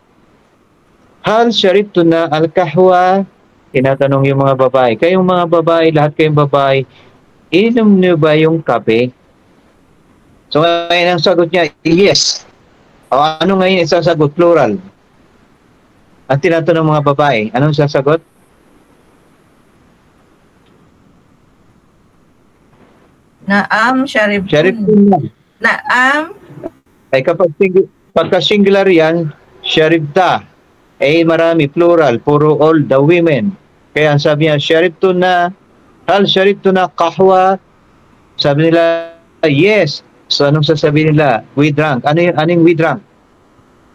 Hal sharibtunna al-kahwa. Tinatanong yung mga babae. Kayong mga babae, lahat kayong babae, inom niyo ba yung kape? So, ngayon ang sagot niya, yes. O ano ngayon isang sagot? Plural. Ang tinatanong mga babae, anong sasagot? Naam, Sharibtun. Sharibtunna. Naam. Ay kapag pagka singular yan, sharibta. Marami, plural, puro all the women. Kaya ang sabi niya, sharibtunna, hal sharibtunna kahwa. Sabi nila, yes. So anong sasabihin nila? We drank. Anong we drank?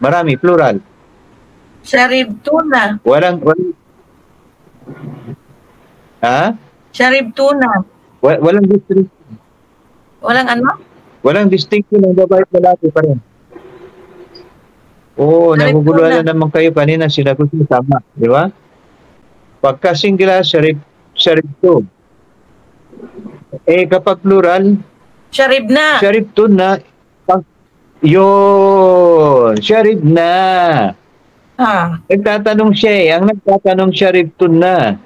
Marami, plural. Sharibtuna. Walang ha? Sharibtuna. Walang distinction. Walang ano? Walang distinction ng babae at lalaki pa rin. Oo, naguguluhan na naman kayo kanina, sinagot niyo tama, di ba? Pagka singular, sharibto. Kapag plural, Sharib na. sharibtun na. Yun, sharib na. Nagtatanong siya ang nagtatanong sharibtun na.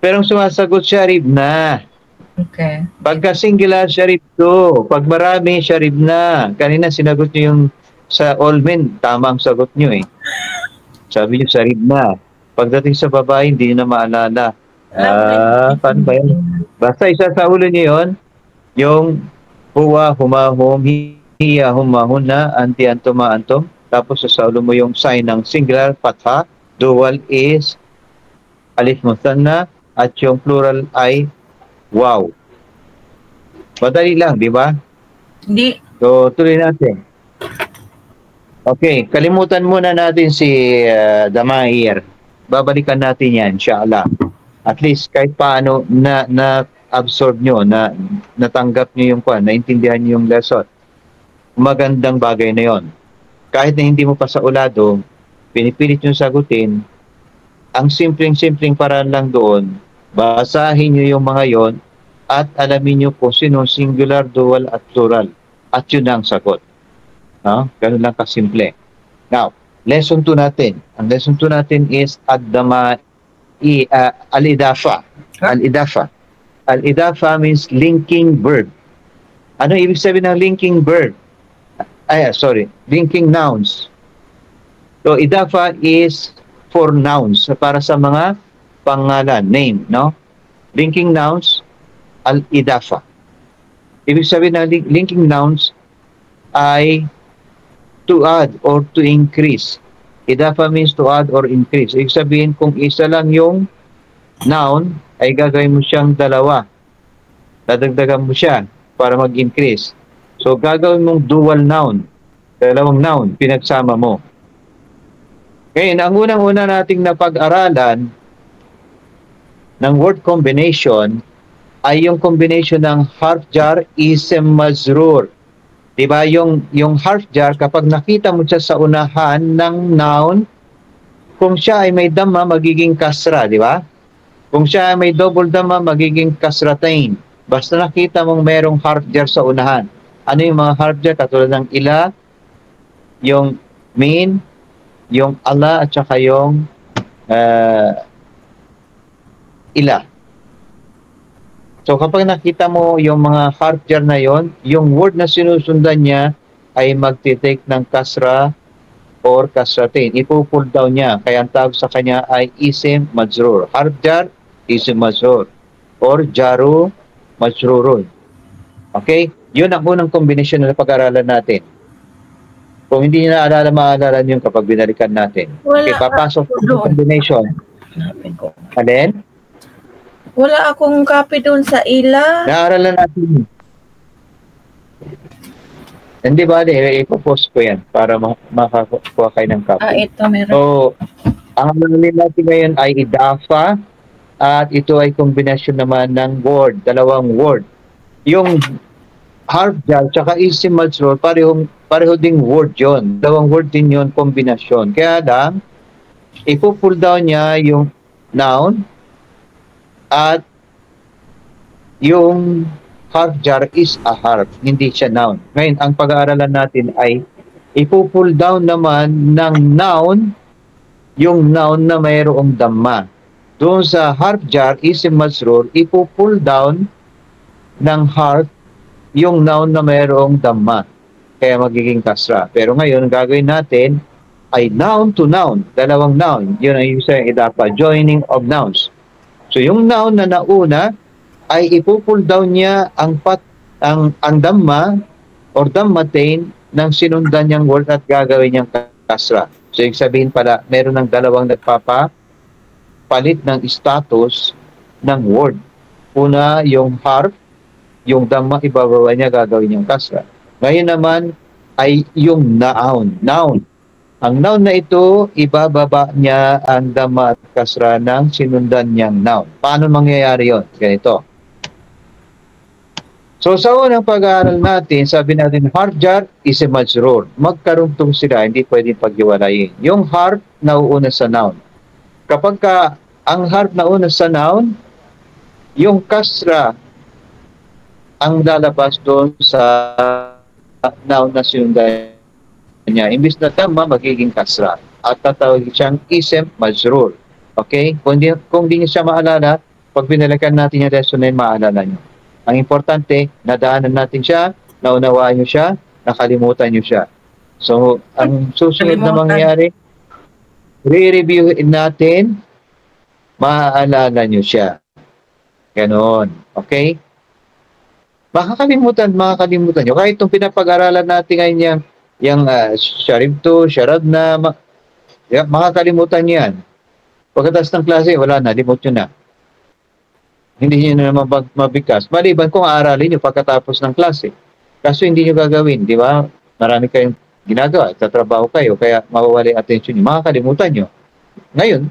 Pero ang sumasagot sharib na. Okay. Pagka singular, sharibto. Pag marami, sharib na. Kanina sinagot niyo yung sa all men, tama ang sagot niyo Sabi niyo sharib na. Pagdating sa babae, hindi niyo na maalala. Paano ba yan? Basta isa sa ulo niyo yun, yung huwa, humahum, hiya, humahun na, anti, antuma, antum. Tapos sa ulo mo yung sign ng singular, fatha, dual is alif musanna, at yung plural ay wow. Madali lang, di ba? Hindi. So, tuloy natin. Okay, kalimutan muna natin si Damair. Babalikan natin yan, inshallah. At least, kahit paano na-absorb nyo, natanggap nyo yung naintindihan nyo yung lesson. Magandang bagay na yon. Kahit na hindi mo pa sa ulado, pinipilit nyo sagutin, ang simpleng-simpleng paraan lang doon, basahin nyo yung mga yon at alamin nyo kung sino singular, dual at plural. At yun ang sagot. No? Ganun lang kasimple. Now, lesson 2 natin. Ang lesson 2 natin is al-idafa. Al-idafa. Al-idafa means linking verb. Ano ibig sabihin ng linking verb? Linking nouns. So, idafa is for nouns, para sa mga pangalan, name, no? Linking nouns, al-idafa. Ibig sabihin ng linking nouns ay to add or to increase. Idafa means to add or increase. Ibig sabihin, kung isa lang yung noun, ay gagawin mo siyang dalawa. Dadagdagan mo siya para mag-increase. So, gagawin mong dual noun. Dalawang noun, pinagsama mo. Ngayon, ang unang-una nating napag-aralan ng word combination ay yung combination ng harf jar, ism mazrur. Diba? Yung harf jar, kapag nakita mo siya sa unahan ng noun, kung siya ay may dhamma, magiging kasra, di ba? Kung siya ay may double dhamma, magiging kasratain. Basta nakita mong merong harf jar sa unahan. Ano yung mga harf jar? Katulad ng ila, yung min, yung ala, at saka yung ila. So kapag nakita mo yung mga harf jar na yon, yung word na sinusundan niya ay magtitake ng kasra or kasratin. Ipo-pull down niya. Kaya ang tawag sa kanya ay isim majrur. Harf jar, isim majrur. Or jaru majrurun. Okay? Yun ang unang kombinasyon na pag-aralan natin. Kung hindi niyo naalala, maaalala niyo kapag binalikan natin. Okay, papasok yung combination. Alin? Wala akong copy doon sa ila. Naaralan natin. Hindi ba, ipopost ko yan para makakuha kayo ng copy. Ito meron. So, ang alamin natin ngayon ay idafa at ito ay kombinasyon naman ng word, dalawang word. Yung harf jar tsaka isim majrur, pareho ding word yon. Dalawang word din yon, kombinasyon. Kaya lang, ipo-pull down niya yung noun at yung harf jar is a harf, hindi siya noun. Ngayon, ang pag-aaralan natin ay ipo-pull down naman ng noun yung noun na mayroong dhamma. Doon sa harf jar, isim majrur, ipo-pull down ng harf yung noun na mayroong dhamma. Kaya magiging kasra. Pero ngayon, gagawin natin ay noun to noun. Dalawang noun. Yun ang ibig sabihin idafa, joining of nouns. So yung noun na nauna ay ipo-pull down niya ang dhamma or dhammatain ng sinundan niyang word at gagawin niyang kasra. So yung sabihin pala, meron ng dalawang nagpapalit ng status ng word. Una, yung harf, yung dhamma, ibababa niya, gagawin niyang kasra. Ngayon naman ay yung noun. Ang noun na ito, ibababa niya ang dhamma at kasra ng sinundan niyang noun. Paano mangyayari yon? Ganito. So sa unang pag-aaral natin, sabi natin, harf jar, isim majrur. Magkarugtong sila, hindi pwedeng paghiwalayin. Yung harf nauuna sa noun. Kapag ang harf nauna sa noun, yung kasra ang lalabas doon sa noun na sinundan niya. Imbis na tama, magiging kasra. At tatawagin siyang isim majrur. Okay? Kung di niyo siya maalala, pag binalikan natin yung lesson na yun, maalala niyo. Ang importante, nadaanan natin siya, naunawaan niyo siya, nakalimutan niyo siya. So, ang susunod na mangyayari, re-reviewin natin, maaalala niyo siya. Ganon. Okay? Makakalimutan niyo. Kahit itong pinapag-aralan natin ngayon yung Sharibto, Sharabna, makakalimutan niyo yan. Pagkatapos ng klase, wala na, limot nyo na. Hindi nyo naman mabigkas. Maliban kung aaralin nyo pagkatapos ng klase. Kaso hindi nyo gagawin, di ba? Marami kayong ginagawa, tatrabaho kayo, kaya mawawala yung attention nyo. Makakalimutan nyo. Ngayon,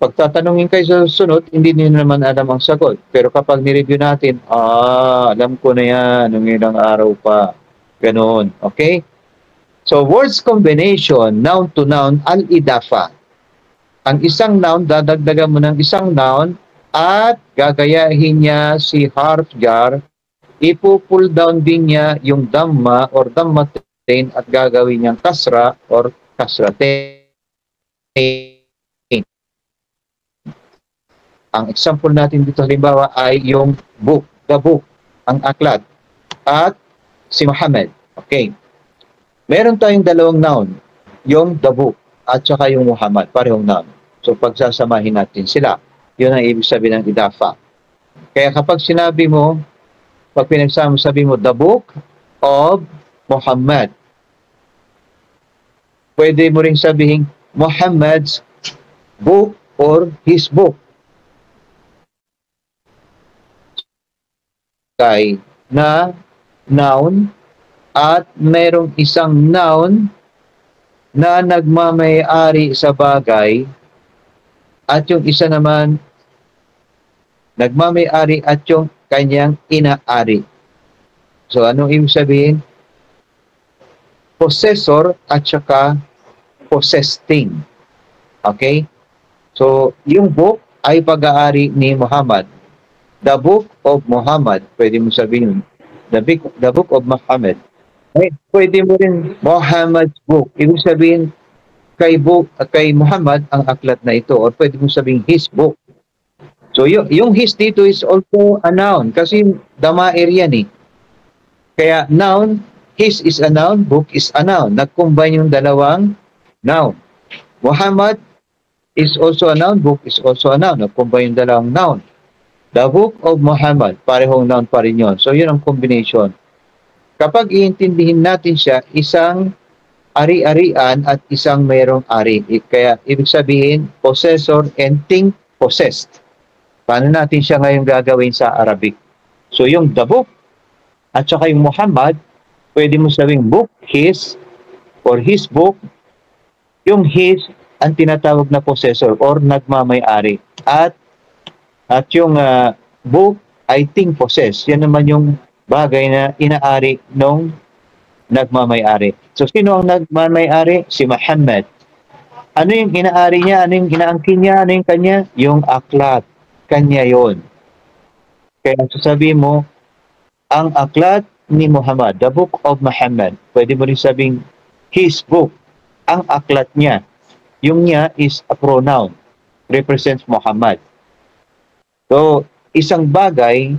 pagtatanungin kayo sa sunod, hindi nyo naman alam ang sagot. Pero kapag nireview natin, alam ko na yan, nung ilang araw pa. Ganon. Okay? So, words combination, noun to noun, al-idafa. Ang isang noun, dadagdagan mo ng isang noun, at gagayahin niya si harf jar, ipo-pull down din niya yung dhamma or dhammatain at gagawin niyang kasra or kasratain. Ang example natin dito halimbawa ay yung book, the book, ang aklat, at si Muhammad. Okay. Meron tayong dalawang noun, yung the book at saka yung Muhammad, parehong noun. So pagsasamahin natin sila. Yun ang ibig sabihin ng idafa. Kaya kapag sinabi mo, pag pinagsama sabi mo, the book of Muhammad. Pwede mo rin sabihin, Muhammad's book or his book. Okay, na noun at merong isang noun na nagmamay-ari sa bagay at yung isa naman nagmamay-ari at yung kanyang inaari. So, anong ibig sabihin? Possessor at saka possessing. Okay? So, yung book ay pag-aari ni Muhammad. The book of Muhammad, pwede mo sabihin, the book of Muhammad. Pwede mo rin Muhammad's book. Ibig sabihin, kay Muhammad ang aklat na ito, or pwede mo sabihin his book. So, yung his dito is also a noun kasi damair yan eh. Kaya noun, his is a noun, book is a noun. Nag-combine yung dalawang noun. Muhammad is also a noun, book is also a noun. Nag-combine yung dalawang noun. The book of Muhammad, parehong noun pa rin yun. So, yun ang combination. Kapag iintindihin natin siya, isang ari-arian at isang mayroong ari. Kaya, ibig sabihin, possessor and thing possessed. Paano natin siya ngayon gagawin sa Arabic? So, yung the book at saka yung Muhammad, Pwede mo sabing book, his, or his book. Yung his, ang tinatawag na possessor or nagmamay-ari. At yung book, I think possess. Yan naman yung bagay na inaari nung nagmamay-ari. So, sino ang nagmamay-ari? Si Muhammad. Ano yung inaari niya? Ano yung inaangkin niya? Ano yung kanya? Yung aklat. Kanya yon. Kaya sasabihin mo, ang aklat ni Muhammad, the book of Muhammad. Pwede mo rin sabing his book, ang aklat niya. Yung niya is a pronoun, represents Muhammad. So, isang bagay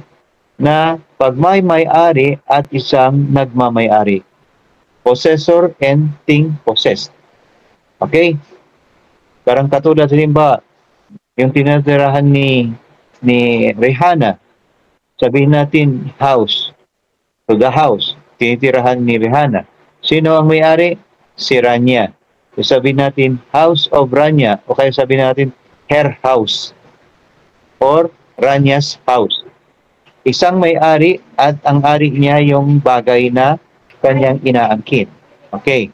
na pagmay-may-ari at isang nagmamay-ari. Possessor and thing possessed. Okay? Parang katulad halimbawa, yung tinatirahan ni Rihanna, sabihin natin house. So the house, tinitirahan ni Rihanna. Sino ang may-ari? Si Rania. So sabihin natin house of Rania o kaya sabihin natin her house or Rania's house. Isang may-ari at ang ari niya yung bagay na kanyang inaangkin. Okay.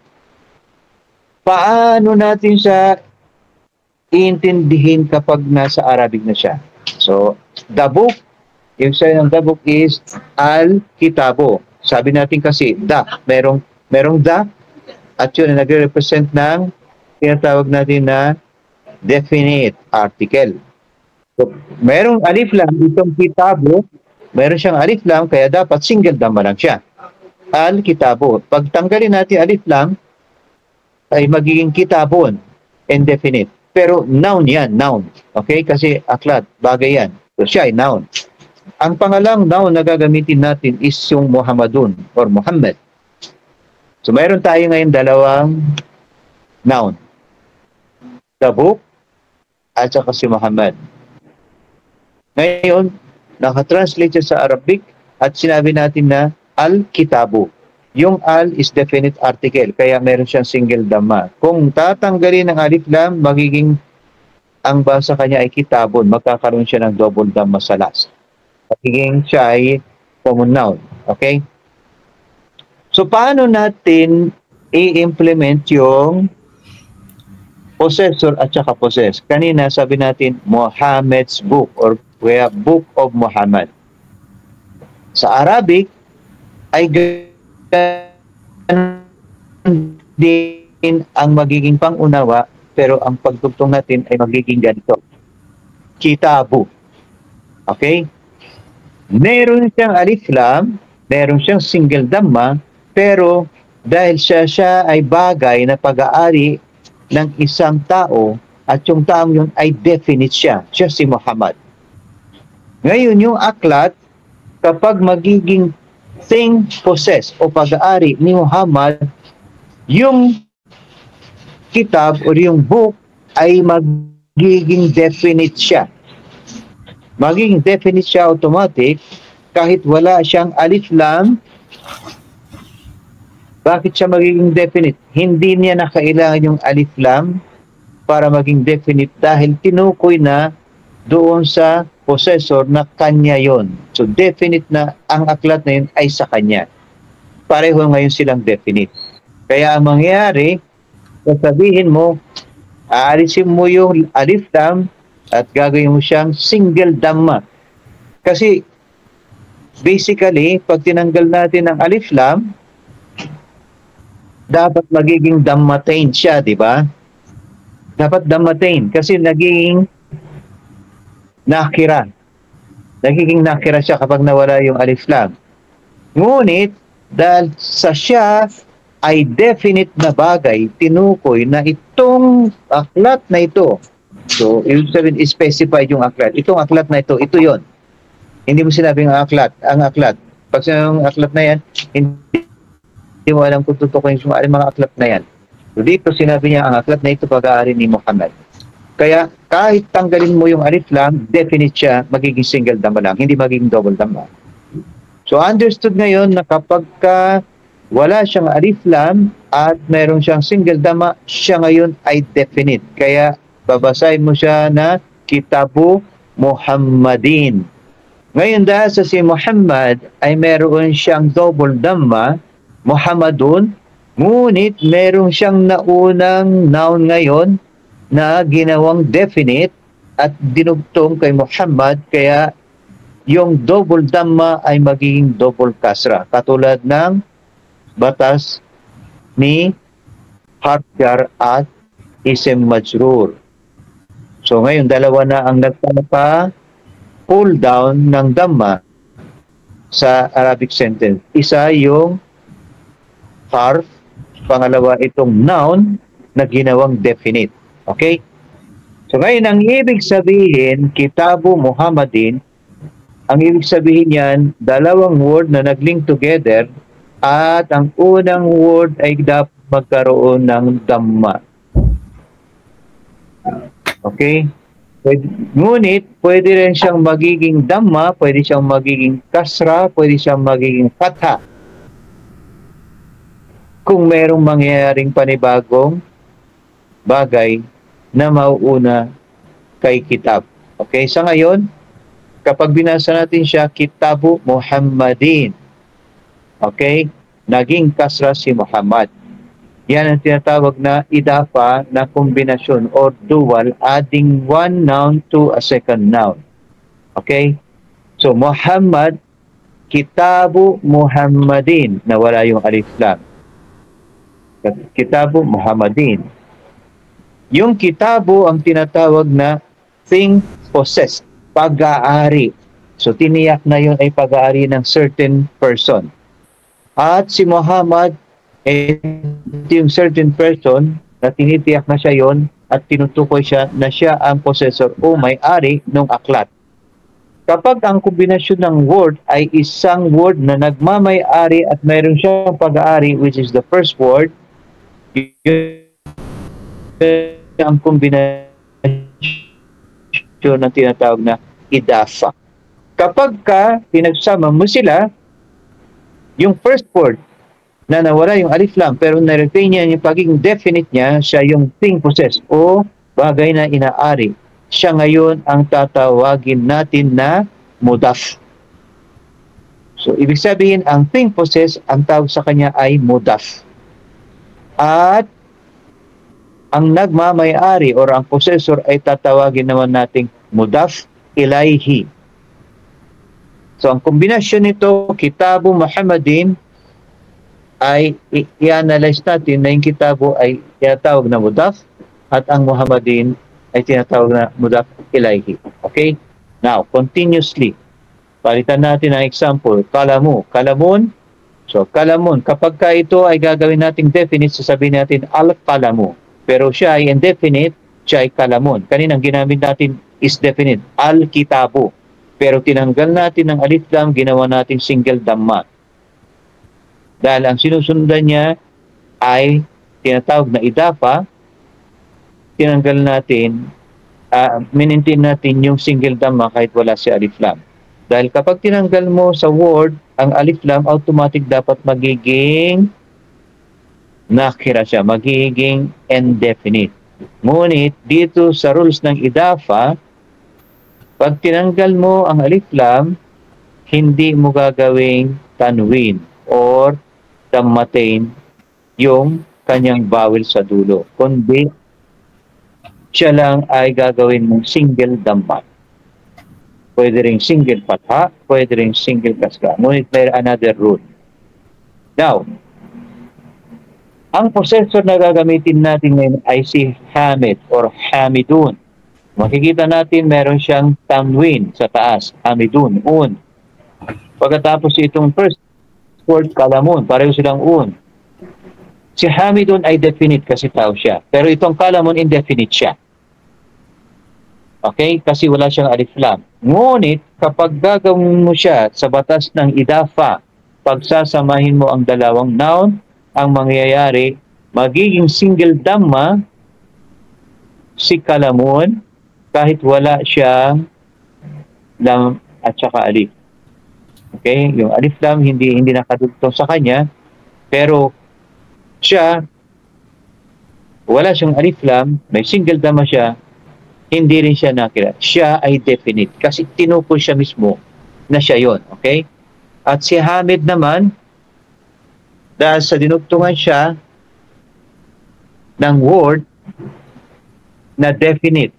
Paano natin siya iintindihin kapag nasa Arabic na siya? So, the book, yung sign ng the book is al-kitabo. Sabi natin kasi, merong the, at yun na nagre-represent ng tinatawag natin na definite article. So, merong alif lam, itong kitabo, meron siyang alif lam, kaya dapat single dhamma lang siya. Al-kitabo. Pag tanggalin natin alif lam, ay magiging kitabon, indefinite. Pero noun yan, noun. Okay? Kasi aklat, bagay yan. So siya ay noun. Ang pangalang noun na gagamitin natin is yung Muhammadun or Muhammad. So mayroon tayo ngayon dalawang noun. The book at saka si Muhammad. Ngayon, nakatranslate siya sa Arabic at sinabi natin na al-kitabu. Yung al is definite article, kaya meron siyang single dhamma. Kung tatanggalin ng alif lam, magiging ang basa kanya ay kitabon, magkakaroon siya ng double dhamma sa last. Magiging siya ay common noun. Okay? So, paano natin i-implement yung possessor at saka possess? Kanina sabi natin, Muhammad's book or book of Muhammad. Sa Arabic, ay din ang magiging pangunawa, pero ang pagtugtong natin ay magiging ganito. Kitabu. Okay? Meron siyang alif lam, meron siyang single dhamma, pero dahil siya ay bagay na pag-aari ng isang tao at yung taong yun ay definite siya si Muhammad. Ngayon, yung aklat, kapag magiging thing possessed o pag-aari ni Muhammad, yung kitab o yung book ay magiging definite siya. Magiging definite siya automatic kahit wala siyang alif lam. Bakit siya magiging definite? Hindi niya na kailangan yung alif lam para maging definite dahil tinukoy na doon sa possessor na kanya yon. So definite na ang aklat na yun ay sa kanya. Pareho ngayon silang definite. Kaya ang mangyayari, sasabihin mo, aalisin mo yung alif lam at gagawin mo siyang single dhamma. Kasi basically, pag tinanggal natin ang alif lam, dapat magiging dhammatain siya, di ba? Dapat dhammatain kasi nagiging nakira. Nagiging nakira siya kapag nawala yung alif lam. Ngunit, dahil sa siya ay definite na bagay, tinukoy na itong aklat na ito. So, ibig sabihin, specified yung aklat. Itong aklat na ito yon. Hindi mo sinabing ang aklat. Pag sinabing aklat na yan, hindi mo alam kung tutukoy yung mga aklat na yan. So, dito sinabi niya, ang aklat na ito pag-aari ni Muhammad. Kaya, kahit tanggalin mo yung alif lam, definite siya, magiging single dhamma lang, hindi magiging double dhamma. So, understood ngayon na kapag wala siyang alif lam at meron siyang single dhamma, siya ngayon ay definite. Kaya, babasahin mo siya na Kitabu Muhammadin. Ngayon dahil sa si Muhammad ay meron siyang double dhamma, Muhammadun, ngunit meron siyang naunang noun ngayon na ginawang definite at dinugtong kay Muhammad, kaya yung double dhamma ay magiging double kasra, katulad ng batas ni harf jar at ism majrur. So ngayon, dalawa na ang nagpapa-pull down ng dhamma sa Arabic sentence. Isa yung harf, pangalawa itong noun na ginawang definite. Okay? So ngayon, ang ibig sabihin, Kitabu Muhammadin, ang ibig sabihin yan, dalawang word na nag-link together at ang unang word ay dapat magkaroon ng dhamma. Okay? Ngunit, pwede rin siyang magiging dhamma, pwede siyang magiging kasra, pwede siyang magiging fatha. Kung merong mangyayaring panibagong bagay na mauuna kay kitab. Okay? Sa ngayon, kapag binasa natin siya, Kitabu Muhammadin. Okay? Naging kasra si Muhammad. Yan ang tinatawag na idafa na kombinasyon or dual, adding one noun to a second noun. Okay? So, Muhammad, Kitabu Muhammadin, na wala yung alif lam. Kitabu Muhammadin. Yung kitabu ang tinatawag na thing possessed, pag-aari. So, tiniyak na yun ay pag-aari ng certain person. At si Muhammad, yung certain person na tinitiyak na siya yon at tinutukoy siya na siya ang possessor o may-ari ng aklat. Kapag ang kombinasyon ng word ay isang word na nagmamay-ari at mayroon siyang pag-aari, which is the first word, yun ang kombinasyon na tinatawag na idafa. Kapag pinagsama mo sila, yung first word na nawala yung alif lam pero na-retain niya yung pagiging definite niya, siya yung thing possessed o bagay na inaari. Siya ngayon ang tatawagin natin na mudaf. So, ibig sabihin, ang thing possessed, ang tawag sa kanya ay mudaf. At ang nagmamay-ari or ang possessor ay tatawagin naman nating mudaf ilayhi. So, ang kombinasyon nito, Kitabu Muhammadin, ay i-analyze natin na yung Kitabu ay tinatawag na mudaf at ang Muhammadin ay tinatawag na mudaf ilayhi. Okay? Now, continuously, palitan natin ang example. Kalamu, kalamun. So, kalamun. Kapag ito ay gagawin nating definite, sasabihin natin al-kalamu. Pero siya ay indefinite, siya ay kalamun. Kaninang ginamit natin is definite, al-kitabu. Pero tinanggal natin ang alif lam, ginawa natin single dhamma. Dahil ang sinusundan niya ay tinatawag na idafa, tinanggal natin, minintin natin yung single dhamma kahit wala si alif lam. Dahil kapag tinanggal mo sa word, ang alif lam, automatic dapat magiging nakira siya, magiging indefinite. Ngunit dito sa rules ng idafa, pag tinanggal mo ang alif lam, hindi mo gagawing tanwin or dammatain yung kanyang vowel sa dulo. Kundi, siya lang ay gagawin mong single dhamma. Pwede rin single fatha, pwede rin single kasra. Ngunit may another rule. Now, ang possessor na gagamitin natin ngayon ay si Hamid or Hamidun. Makikita natin meron siyang tanwin sa taas, Hamidun, un. Pagkatapos itong first word, kalamun, pareho silang un. Si Hamidun ay definite kasi tao siya. Pero itong kalamun, indefinite siya. Okay? Kasi wala siyang alif lam. Ngunit, kapag gagawin mo siya sa batas ng idafa, pagsasamahin mo ang dalawang noun, ang mangyayari, magiging single dhamma si kalamun kahit wala siyang lam at saka alif. Okay? Yung alif lam hindi nakadugtong sa kanya, pero siya wala siyang alif lam, may single dhamma siya, hindi rin siya nakira. Siya ay definite kasi tinukol siya mismo na siya yon. Okay? At si Hamid naman, dahil sa dinugtungan siya ng word na definite,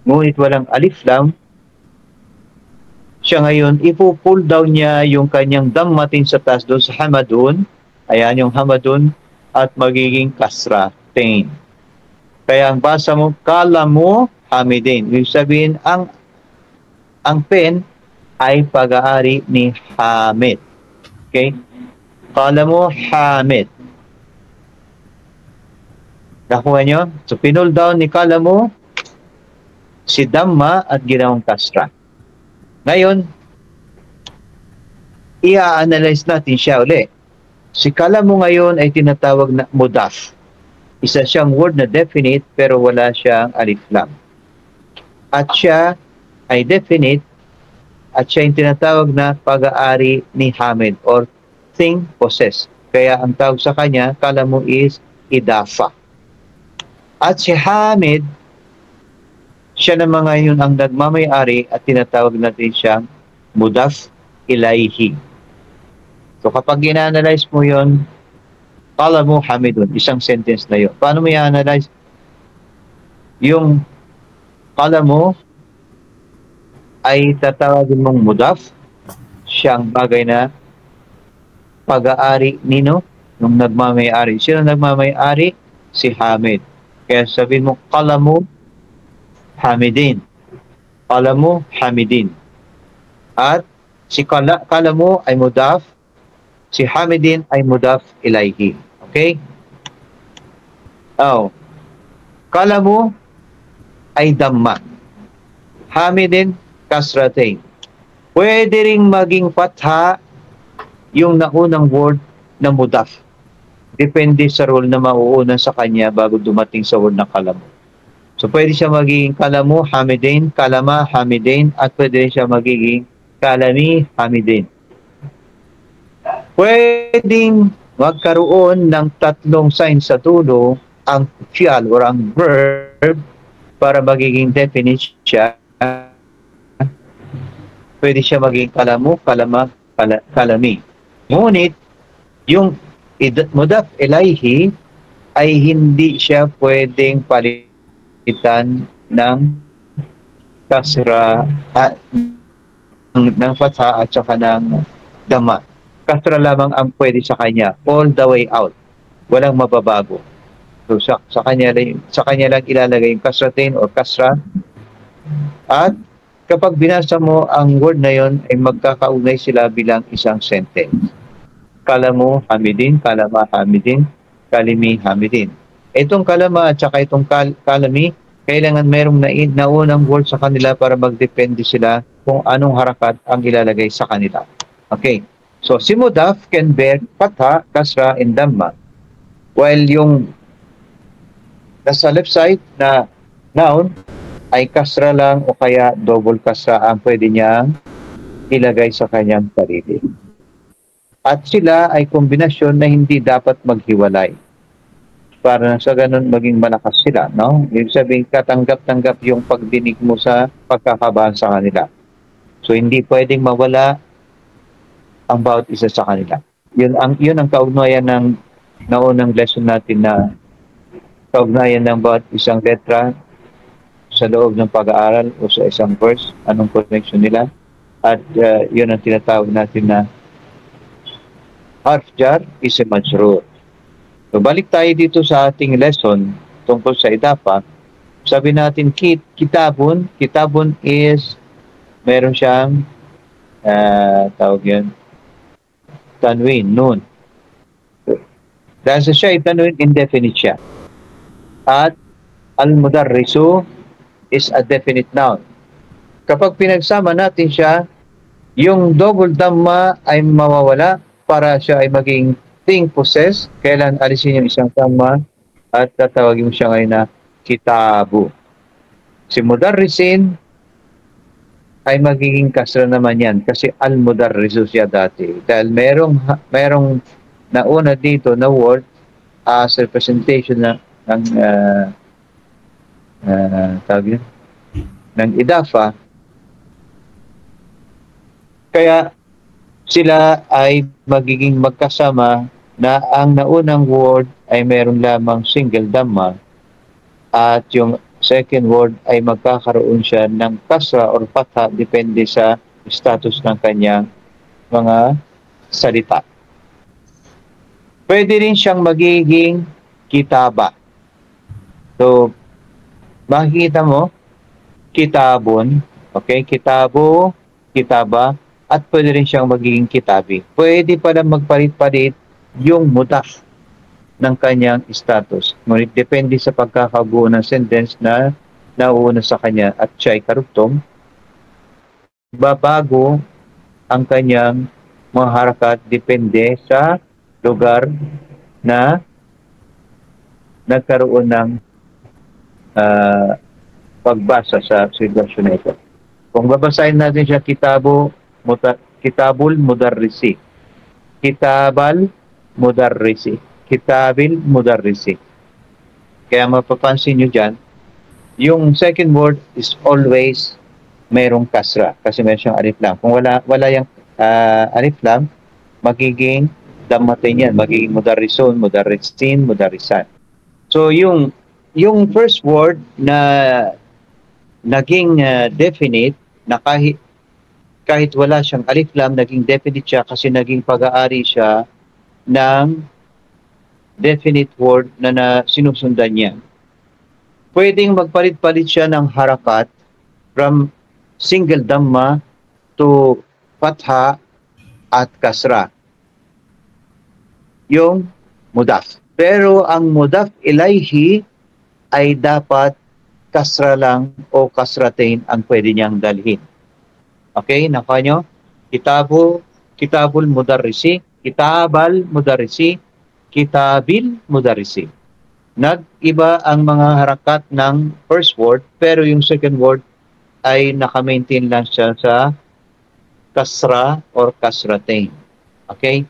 ngunit walang alif lam, siya ngayon, ipo-pull down niya yung kanyang dammatin sa taas doon sa hamadun. Ayan yung hamadun at magiging kasra, tain. Kaya ang basa mo, kalamu hamidin. Ibig sabihin, ang pen ay pag-aari ni Hamid. Okay? Kalamu Hamid. Nakuha nyo? So, pinull down ni kalamu si Dhamma at ginawang kasra. Ngayon, i-analyze natin siya uli. Si kalamu ngayon ay tinatawag na mudaf. Isa siyang word na definite pero wala siyang alif lam. At siya ay definite at siya yung tinatawag na pag-aari ni Hamid or thing possessed. Kaya ang tawag sa kanya, kalamu is idafa. At si Hamid, siya naman ngayon ang nagmamay-ari at tinatawag natin siyang mudaf ilayhi. So kapag ina-analyze mo yon, kalamu hamidun, isang sentence na yun. Paano mo i-analyze? Yung kalamu ay tatawagin mong mudaf, siyang bagay na pag-aari nino, nung nagmamay-ari. Sino nagmamay-ari? Si Hamid. Kaya sabihin mo, kalamu Hamidin. Kalamu Hamidin. At si kalamu ay mudaf, si Hamidin ay mudaf ilayhi. Okay? Oh. Kalamu ay damma. Hamidin kasratain. Pwede ring maging fatha yung naunang word na mudaf. Depende sa role na mauuna sa kanya bago dumating sa word na kalamu. So, pwede siya magiging kalamu, hamidin, kalama, hamidin, at pwede rin siya magiging kalami, hamidin. Pwedeng magkaroon ng tatlong sign sa dulo ang fi'al or ang verb para magiging definite siya. Pwede siya magiging kalamu, kalama, kalami. Ngunit, yung mudaf ilayhi ay hindi siya pwedeng palitan ng kasra ng fatha at saka ng dama. Kasra lamang ang pwede sa kanya all the way out. Walang mababago. So sa kanya lang ilalagay yung kasratin o kasra. At kapag binasa mo ang word na yon ay magkakaunay sila bilang isang sentence. Kalamu hamidin, kalama hamidin, kalimi hamidin. Itong kalama at saka itong kalami, kailangan merong naunang word sa kanila para magdepende sila kung anong harakat ang ilalagay sa kanila. Okay. So, si mudaf can bear fatha, kasra, and dhamma. While yung nasa left side na noun ay kasra lang o kaya double kasra ang pwede niyang ilagay sa kanyang sarili. At sila ay kombinasyon na hindi dapat maghiwalay. Para sa ganun maging malakas sila, no? Ibig sabihin, katanggap-tanggap yung pagdinig mo sa pagkakabasa kanila. So, hindi pwedeng mawala ang bawat isa sa kanila. Yun ang kaugnayan ng naunang lesson natin na kaugnayan ng bawat isang letra sa loob ng pag-aaral o sa isang verse, anong connection nila. At yun ang tinatawag natin na harf jar is a majrur. So, balik tayo dito sa ating lesson tungkol sa idafa. Sabi natin, kitabun. Kitabun is, meron siyang, tawag yan, tanwin, nun. Dahil sa siya, tanwin, indefinite siya. At al-mudarrisu is a definite noun. Kapag pinagsama natin siya, yung double dhamma ay mawawala para siya ay maging thing possessed. Kailan alisin yung isang dhamma at tatawagin mo siya ngayon na kitabu. Si mudarrisin ay magiging kasra naman yan kasi al-mudarrisu siya dati. Dahil merong nauna dito na word as representation ng tawag yun, ng idafa. Kaya sila ay magiging magkasama na ang naunang word ay meron lamang single dhamma at yung second word ay magkakaroon siya ng kasra or fatha depende sa status ng kanyang mga salita. Pwede rin siyang magiging kitaba. So, makikita mo, kitabon, okay? Kitabo, kitaba, at pwede rin siyang magiging kitabi. Pwede pala magpalit-palit yung mudaf ng kanyang status. Ngunit depende sa pagkakabuo ng sentence na nauuna sa kanya at siya ay karugtong, babago ang kanyang mga harakat depende sa lugar na nagkaroon ng pagbasa sa sitwasyon na ito. Kung babasahin natin siya, kitabul mudarrisi, kitabal mudarrisi, kitabil mudarrisi. Kaya mapapansin nyo dyan, yung second word is always mayroong kasra kasi meron siyang alif lam. Kung wala yung alif lam, magiging damatin yan, magiging mudarrisun, mudarrisin, mudarrisan. So yung first word na naging definite, na kahit wala siyang alif lam, naging definite siya kasi naging pag-aari siya ng definite word na sinusundan niya. Pwedeng magpalit-palit siya ng harakat from single dhamma to fatha at kasra. Yung mudaf. Pero ang mudaf ilayhi ay dapat kasra lang o kasratain ang pwede niyang dalhin. Okay, nakuha nyo? Kitabul mudarrisi, kitabal mudarrisi, kitabil mudarrisi. Nag-iba ang mga harakat ng first word, pero yung second word ay naka-maintain lang siya sa kasra or kasratain. Okay?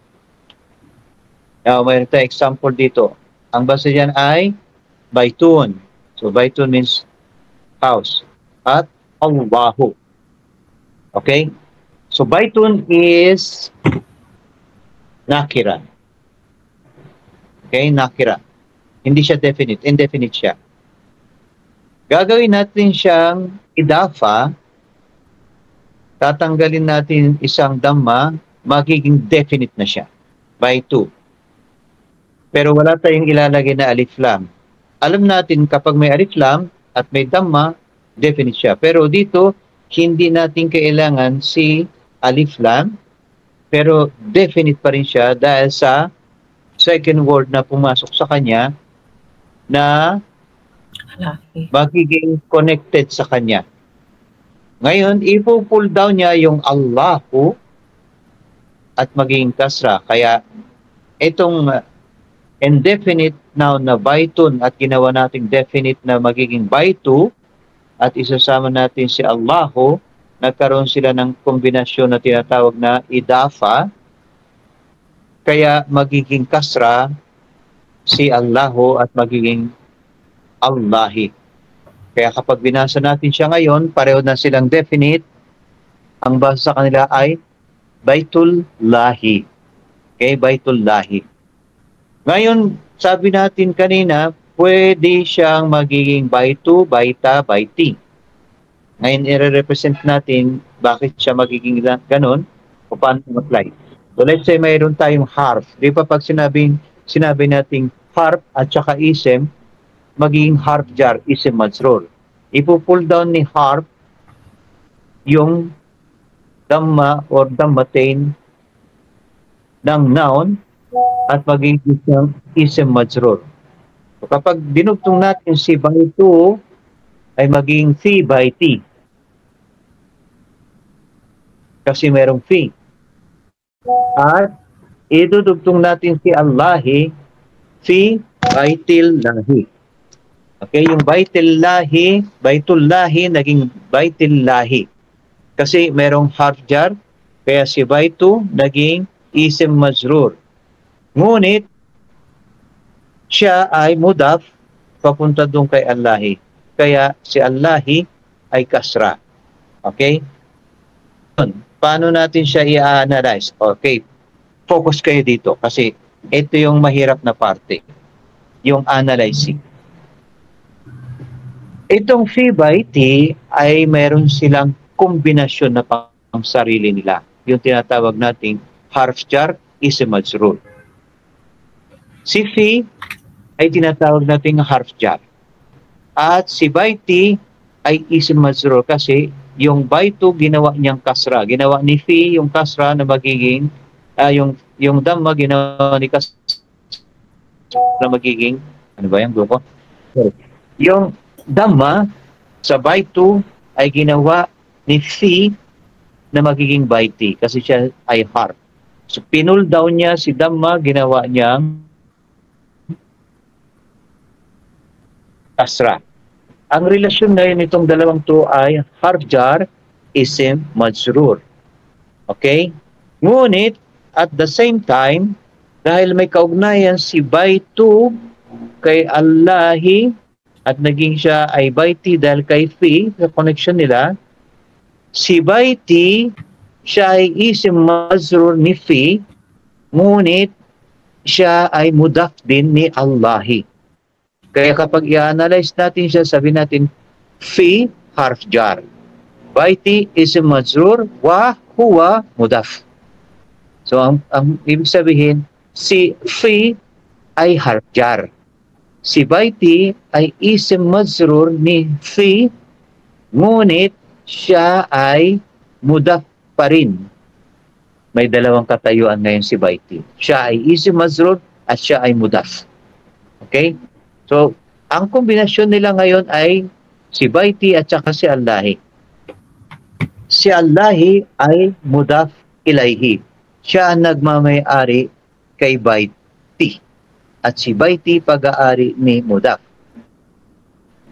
Now, mayroon tayong example dito. Ang basa dyan ay baitun. So, baitun means house. At Allahu. Okay? So, baitun is nakira. Okay? Nakira. Hindi siya definite. Indefinite siya. Gagawin natin siyang idafa. Tatanggalin natin isang dhamma. Magiging definite na siya. Baitu. Pero wala tayong ilalagay na alif lam. Alam natin kapag may alif lam at may dhamma, definite siya. Pero dito, hindi natin kailangan si alif lam, pero definite pa rin siya dahil sa second word na pumasok sa kanya na magiging connected sa kanya. Ngayon, ipo-pull down niya yung Allahu at magiging kasra. Kaya itong indefinite noun na baitun at ginawa nating definite na magiging baitu at isasama natin si Allahu, nagkaroon sila ng kombinasyon na tinatawag na idafa, kaya magiging kasra si Allahu at magiging Allahi. Kaya kapag binasa natin siya ngayon, pareho na silang definite, ang basa sa kanila ay Baitul Lahi. Okay, Baitul Lahi. Ngayon, sabi natin kanina, pwede siyang magiging baitu, baita, baiti. Ngayon, i-represent natin bakit siya magiging ganon o paano mag-apply. So, let's say mayroon tayong harf. Di ba pag sinabi natin harf at saka isem, magiging harf jar, isem majrur. Ipo-pull down ni harf yung dhamma or dhammatain ng noun at magiging isang isem majrur. So, kapag dinugtong natin si baitu ay magiging fi baiti. Kasi merong fi. At idudugtong natin si Allahi fi baitil lahi. Okay, yung baitil lahi, baitul lahi naging baitil lahi. Kasi merong harf jar, kaya si baitu naging isem majrur. Ngunit, siya ay mudaf papunta doon kay Allahi. Kaya si Allahi ay kasra. Okay? Paano natin siya i-analyze? Okay, focus kayo dito kasi ito yung mahirap na parte, yung analyzing. Itong phi by t ay mayroon silang kombinasyon na pang sarili nila. Yung tinatawag nating Harf-Jar Ism-Majrur. Si phi ay tinatawag nating Harf-Jar. At si by t ay Ism-Majrur kasi yung by 2 ginawa niyang kasra. Ginawa ni phi yung kasra na magiging, yung Dhamma ginawa ni kasra na magiging, ano ba yung grupo? Yung Dhamma sa by 2 ay ginawa ni phi na magiging by t kasi siya ay harf. So pinul down niya si Dhamma, ginawa niyang kasra. Ang relasyon ngayon nitong dalawang to ay harf-jar, ism, majrur. Okay? Ngunit, at the same time, dahil may kaugnayan si by 2 kay Allahi at naging siya ay by t dahil kay phi, sa connection nila, si by t, siya ay ism majrur ni phi, ngunit siya ay mudaf din ni Allahi. Kaya kapag i-analyze natin siya, sabi natin, phi harf jar. By t ism majrur wa huwa mudaf. So ang ibig sabihin, si phi ay harf jar. Si by t ay ism majrur ni phi, ngunit siya ay mudaf pa rin. May dalawang katayuan ngayon si by t. Siya ay ism majrur at siya ay mudaf. Okay? So, ang kombinasyon nila ngayon ay si by t at saka si Allahi. Si Allahi ay mudaf ilayhi. Siya ang nagmamay-ari kay by t. At si by t pag-aari ni mudaf.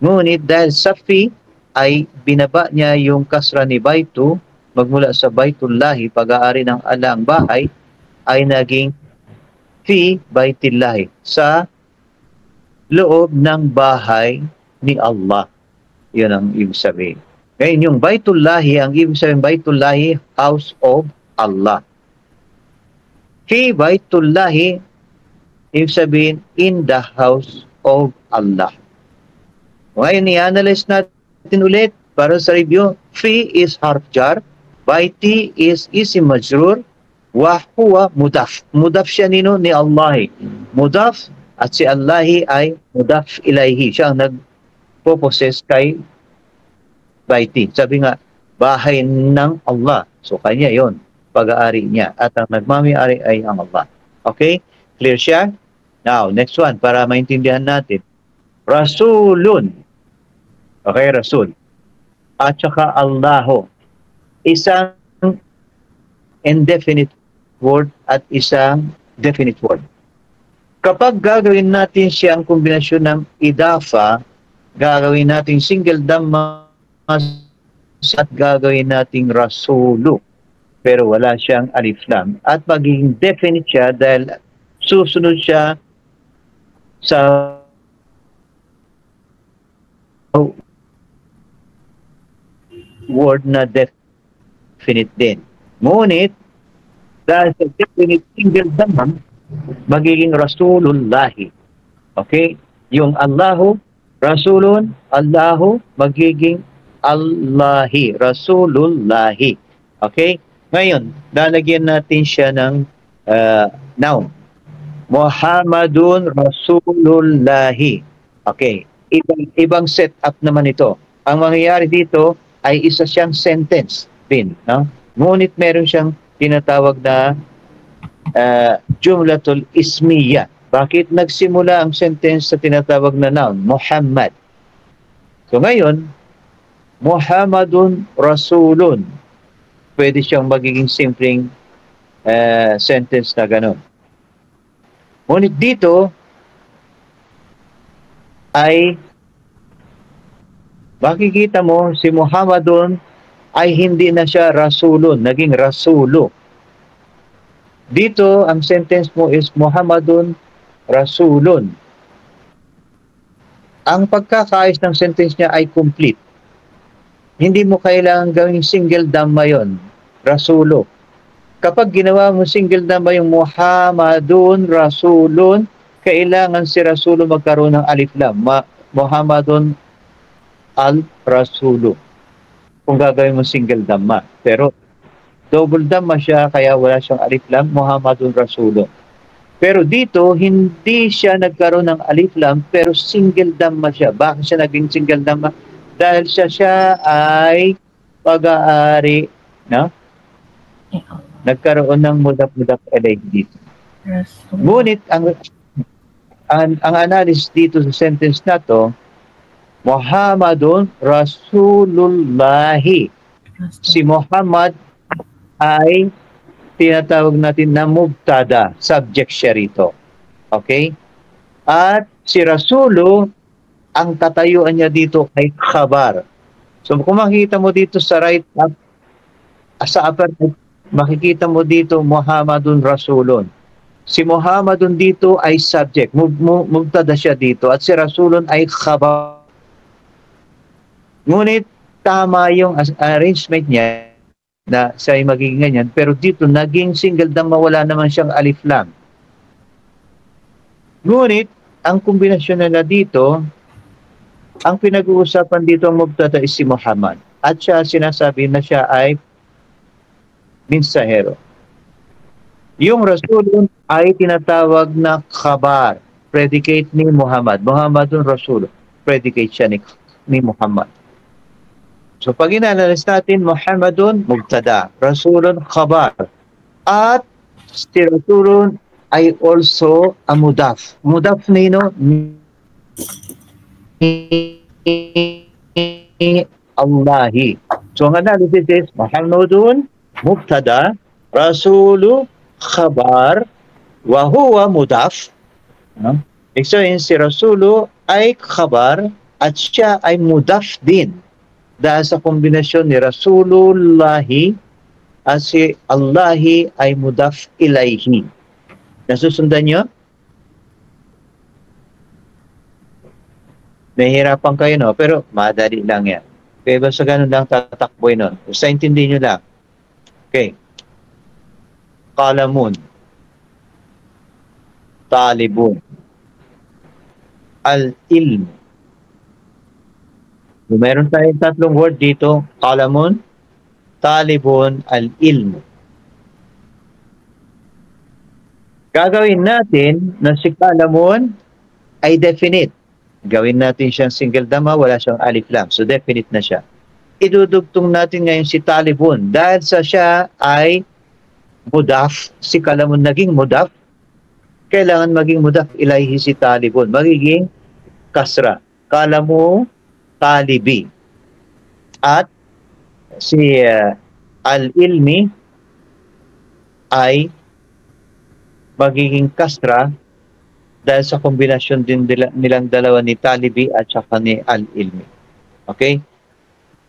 Ngunit dahil sa phi ay binaba niya yung kasra ni by 2 magmula sa Baitullahi, pag-aari ng Allah ang bahay, ay naging fi Baitillahi sa loob ng bahay ni Allah. Yun ang ibig sabihin. Ngayon, yung Baitullahi, ang ibig sabihin Baitullahi, house of Allah. Fi Baitullahi, ibig sabihin in the house of Allah. Ngayon, i-analyze natin ulit para sa review. Fi is harf jar, by t is isim majrur, wa huwa mudaf. Mudaf siya nino ni Allah. Mudaf at si Allahi ay mudaf ilayhi. Siya ang nagpo-possess kay by t. Sabi nga, bahay ng Allah. So kanya yon, pag-aari niya. At ang nagmami-ari ay ang Allah. Okay? Clear siya? Now, next one, para maintindihan natin. Rasulun. Okay, Rasul. At saka Allahu. Isang indefinite word at isang definite word. Kapag gagawin natin siyang kombinasyon ng idafa, gagawin natin single dhamma at gagawin nating rasulu. Pero wala siyang alif lam. At magiging definite siya dahil susunod siya sa word na definite din. Ngunit, dahil sa definite single dhamma, magiging Rasulullahi. Okay? Yung Allahu, Rasulun, Allahu, magiging Allahi, Rasulullahi. Okay? Ngayon, lalagyan natin siya ng noun. Muhammadun Rasulullahi. Okay. Ibang setup naman ito. Ang mangyayari dito ay isa siyang sentence din. No? Ngunit meron siyang tinatawag na jumlatul ismiya. Bakit nagsimula ang sentence sa tinatawag na noun? Muhammad. So ngayon, Muhammadun Rasulun. Pwede siyang magiging simpleng sentence na gano'n. Ngunit dito ay makikita mo si Muhammadun ay hindi na siya Rasulun, naging Rasulu. Dito, ang sentence mo is Muhammadun Rasulun. Ang pagkakaayos ng sentence niya ay complete. Hindi mo kailangan gawing single dhamma yon, Rasulo. kapag ginawa mo single dhamma yung Muhammadun Rasulun, kailangan si Rasulun magkaroon ng alif lam. Muhammadun al-Rasulu. Kung gagawin mo single dhamma. Pero double dhamma siya, kaya wala siyang alif lam, Muhammadun Rasulun. Pero dito, hindi siya nagkaroon ng alif lam, pero single dhamma siya. Bakit siya naging single dhamma? Dahil siya ay pag-aari, no? Nagkaroon ng mudaf-mudaf alayh dito. Ngunit, ang analysis dito sa sentence na to, Muhammadun Rasulullahi. Si Muhammad ay tinatawag natin na mubtada, subject siya rito. Okay? At si Rasulu, ang tatayuan niya dito ay khabar. So kung makikita mo dito sa right up, sa upper, makikita mo dito Muhammadun Rasulun. Si Muhammadun dito ay subject, mubtada siya dito, at si Rasulun ay khabar. Ngunit tama yung arrangement niya na siya ay magiging ganyan, pero dito naging single dhamma, wala naman siyang alif lam. Ngunit ang kombinasyon nila dito, ang pinag-uusapan dito ang mubtada is si Muhammad, at siya sinasabi na siya ay minsahero. Yung Rasulun ay tinatawag na khabar, predicate ni Muhammad. Muhammadun Rasul, predicate siya ni Muhammad. So pag inanalis natin, Muhammadun mubtada, Rasulun khabar, at si Rasulun ay also a mudaf. Mudaf nino Allahi. So ang analysis is Muhammadun mubtada, Rasulu khabar, wa huwa mudaf. So si Rasulu ay khabar at siya ay mudaf din. Dahil sa kombinasyon ni Rasulullahi at si Allahi ay mudaf ilayhi. Nasusundan nyo? Nahihirapan kayo, no? Pero madali lang yan. Okay, basta ganun lang tatakboy nun. Basta intindihin nyo lang. Okay. Qalamun. Talibun. Al-ilm. Meron tayong tatlong word dito. Qalamun, talibun, al-ilm. Gagawin natin na si qalamun ay definite. Gawin natin siyang single dhamma, wala siyang alif lam. So definite na siya. Idudugtong natin ngayon si talibun. Dahil sa siya ay mudaf, si qalamun naging mudaf, kailangan maging mudaf ilayhi si talibun. Magiging kasra. Qalamu talibi. At si al-ilmi ay magiging kasra dahil sa kombinasyon din nilang dalawa ni talibi at saka ni al-ilmi. Okay?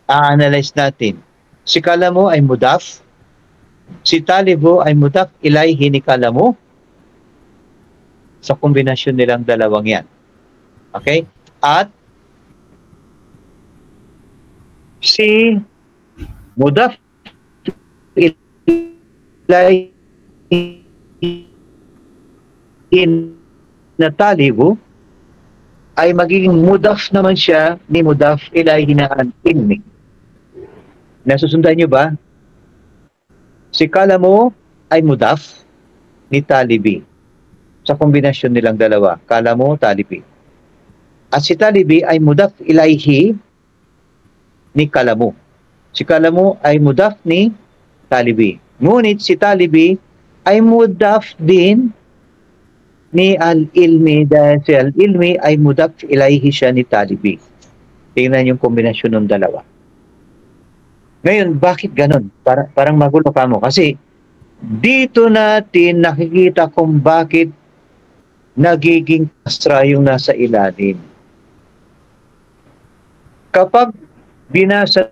A-analyze natin. Si kalamu ay mudaf. Si talibu ay mudaf ilayhi ni kalamu sa kombinasyon nilang dalawang yan. Okay? At si mudaf ilayhi na talibu ay magiging mudaf naman siya ni mudaf ilayhi na al-ilmi. Nasusundan nyo ba? Si kalamu ay mudaf ni talibi sa kombinasyon nilang dalawa. Kalamu, talibi. At si talibi ay mudaf ilayhi ni kalamu. Si kalamu ay mudaf ni talibi. Ngunit si talibi ay mudaf din ni al-ilmi dahil si al-ilmi ay mudaf ilayhi siya ni talibi. Tingnan yung kombinasyon ng dalawa. Ngayon, bakit ganun? Parang magulo pa mo. Kasi dito natin nakikita kung bakit nagiging kasra yung nasa ilalim. Kapag binasa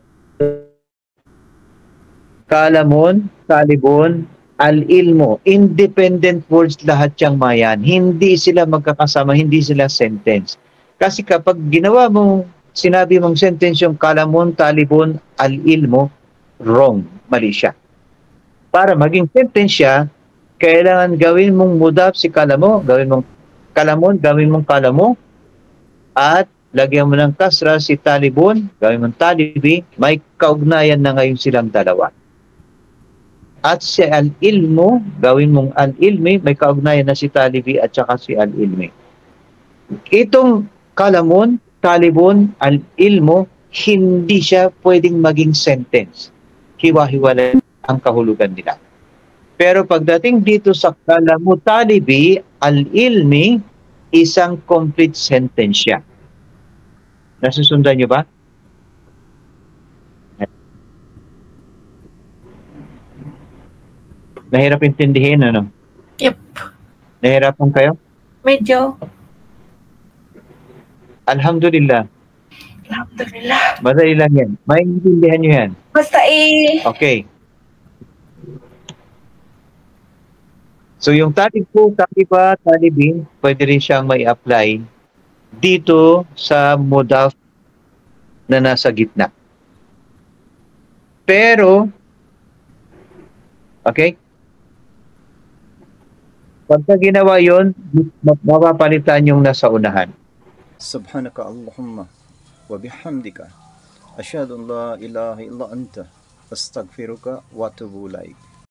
kalamun, talibun, al-ilmo, independent words lahat yung mayan. Hindi sila magkakasama, hindi sila sentence. Kasi kapag ginawa mo, sinabi mong sentence yung kalamun, talibun, al-ilmo, wrong, mali siya. para maging sentensya, kailangan gawin mong mudaf si kalamo, gawin mong kalamon, gawin mong kalamo, at lagyan mo ng kasra si talibun, gawin mong talibi, may kaugnayan na ngayon silang dalawa. At si al-ilmo, gawin mong al-ilmi, may kaugnayan na si talibi at saka si al-ilmi. Itong kalamun, talibun, al-ilmo, hindi siya pwedeng maging sentence. Hiwa-hiwalay ang kahulugan nila. Pero pagdating dito sa kalamu talibi, al-ilmi, isang complete sentence siya. Nasusundan niyo ba? Nahirap intindihin, ano? Yep. Nahirapan kayo? Medyo. Alhamdulillah. Alhamdulillah. Madali lang yan. Maintindihan niyo yan. Basta Okay. So yung talib po, taliba, talibin, pwede rin siyang may apply dito sa mudaf na nasa gitna. Pero, okay? Pagka ginawa yun, mapapalitan yung nasa unahan. سبحانك اللهم وبحمدك أشهد أن لا إله إلا أنت أستغفرك وأتوب إليك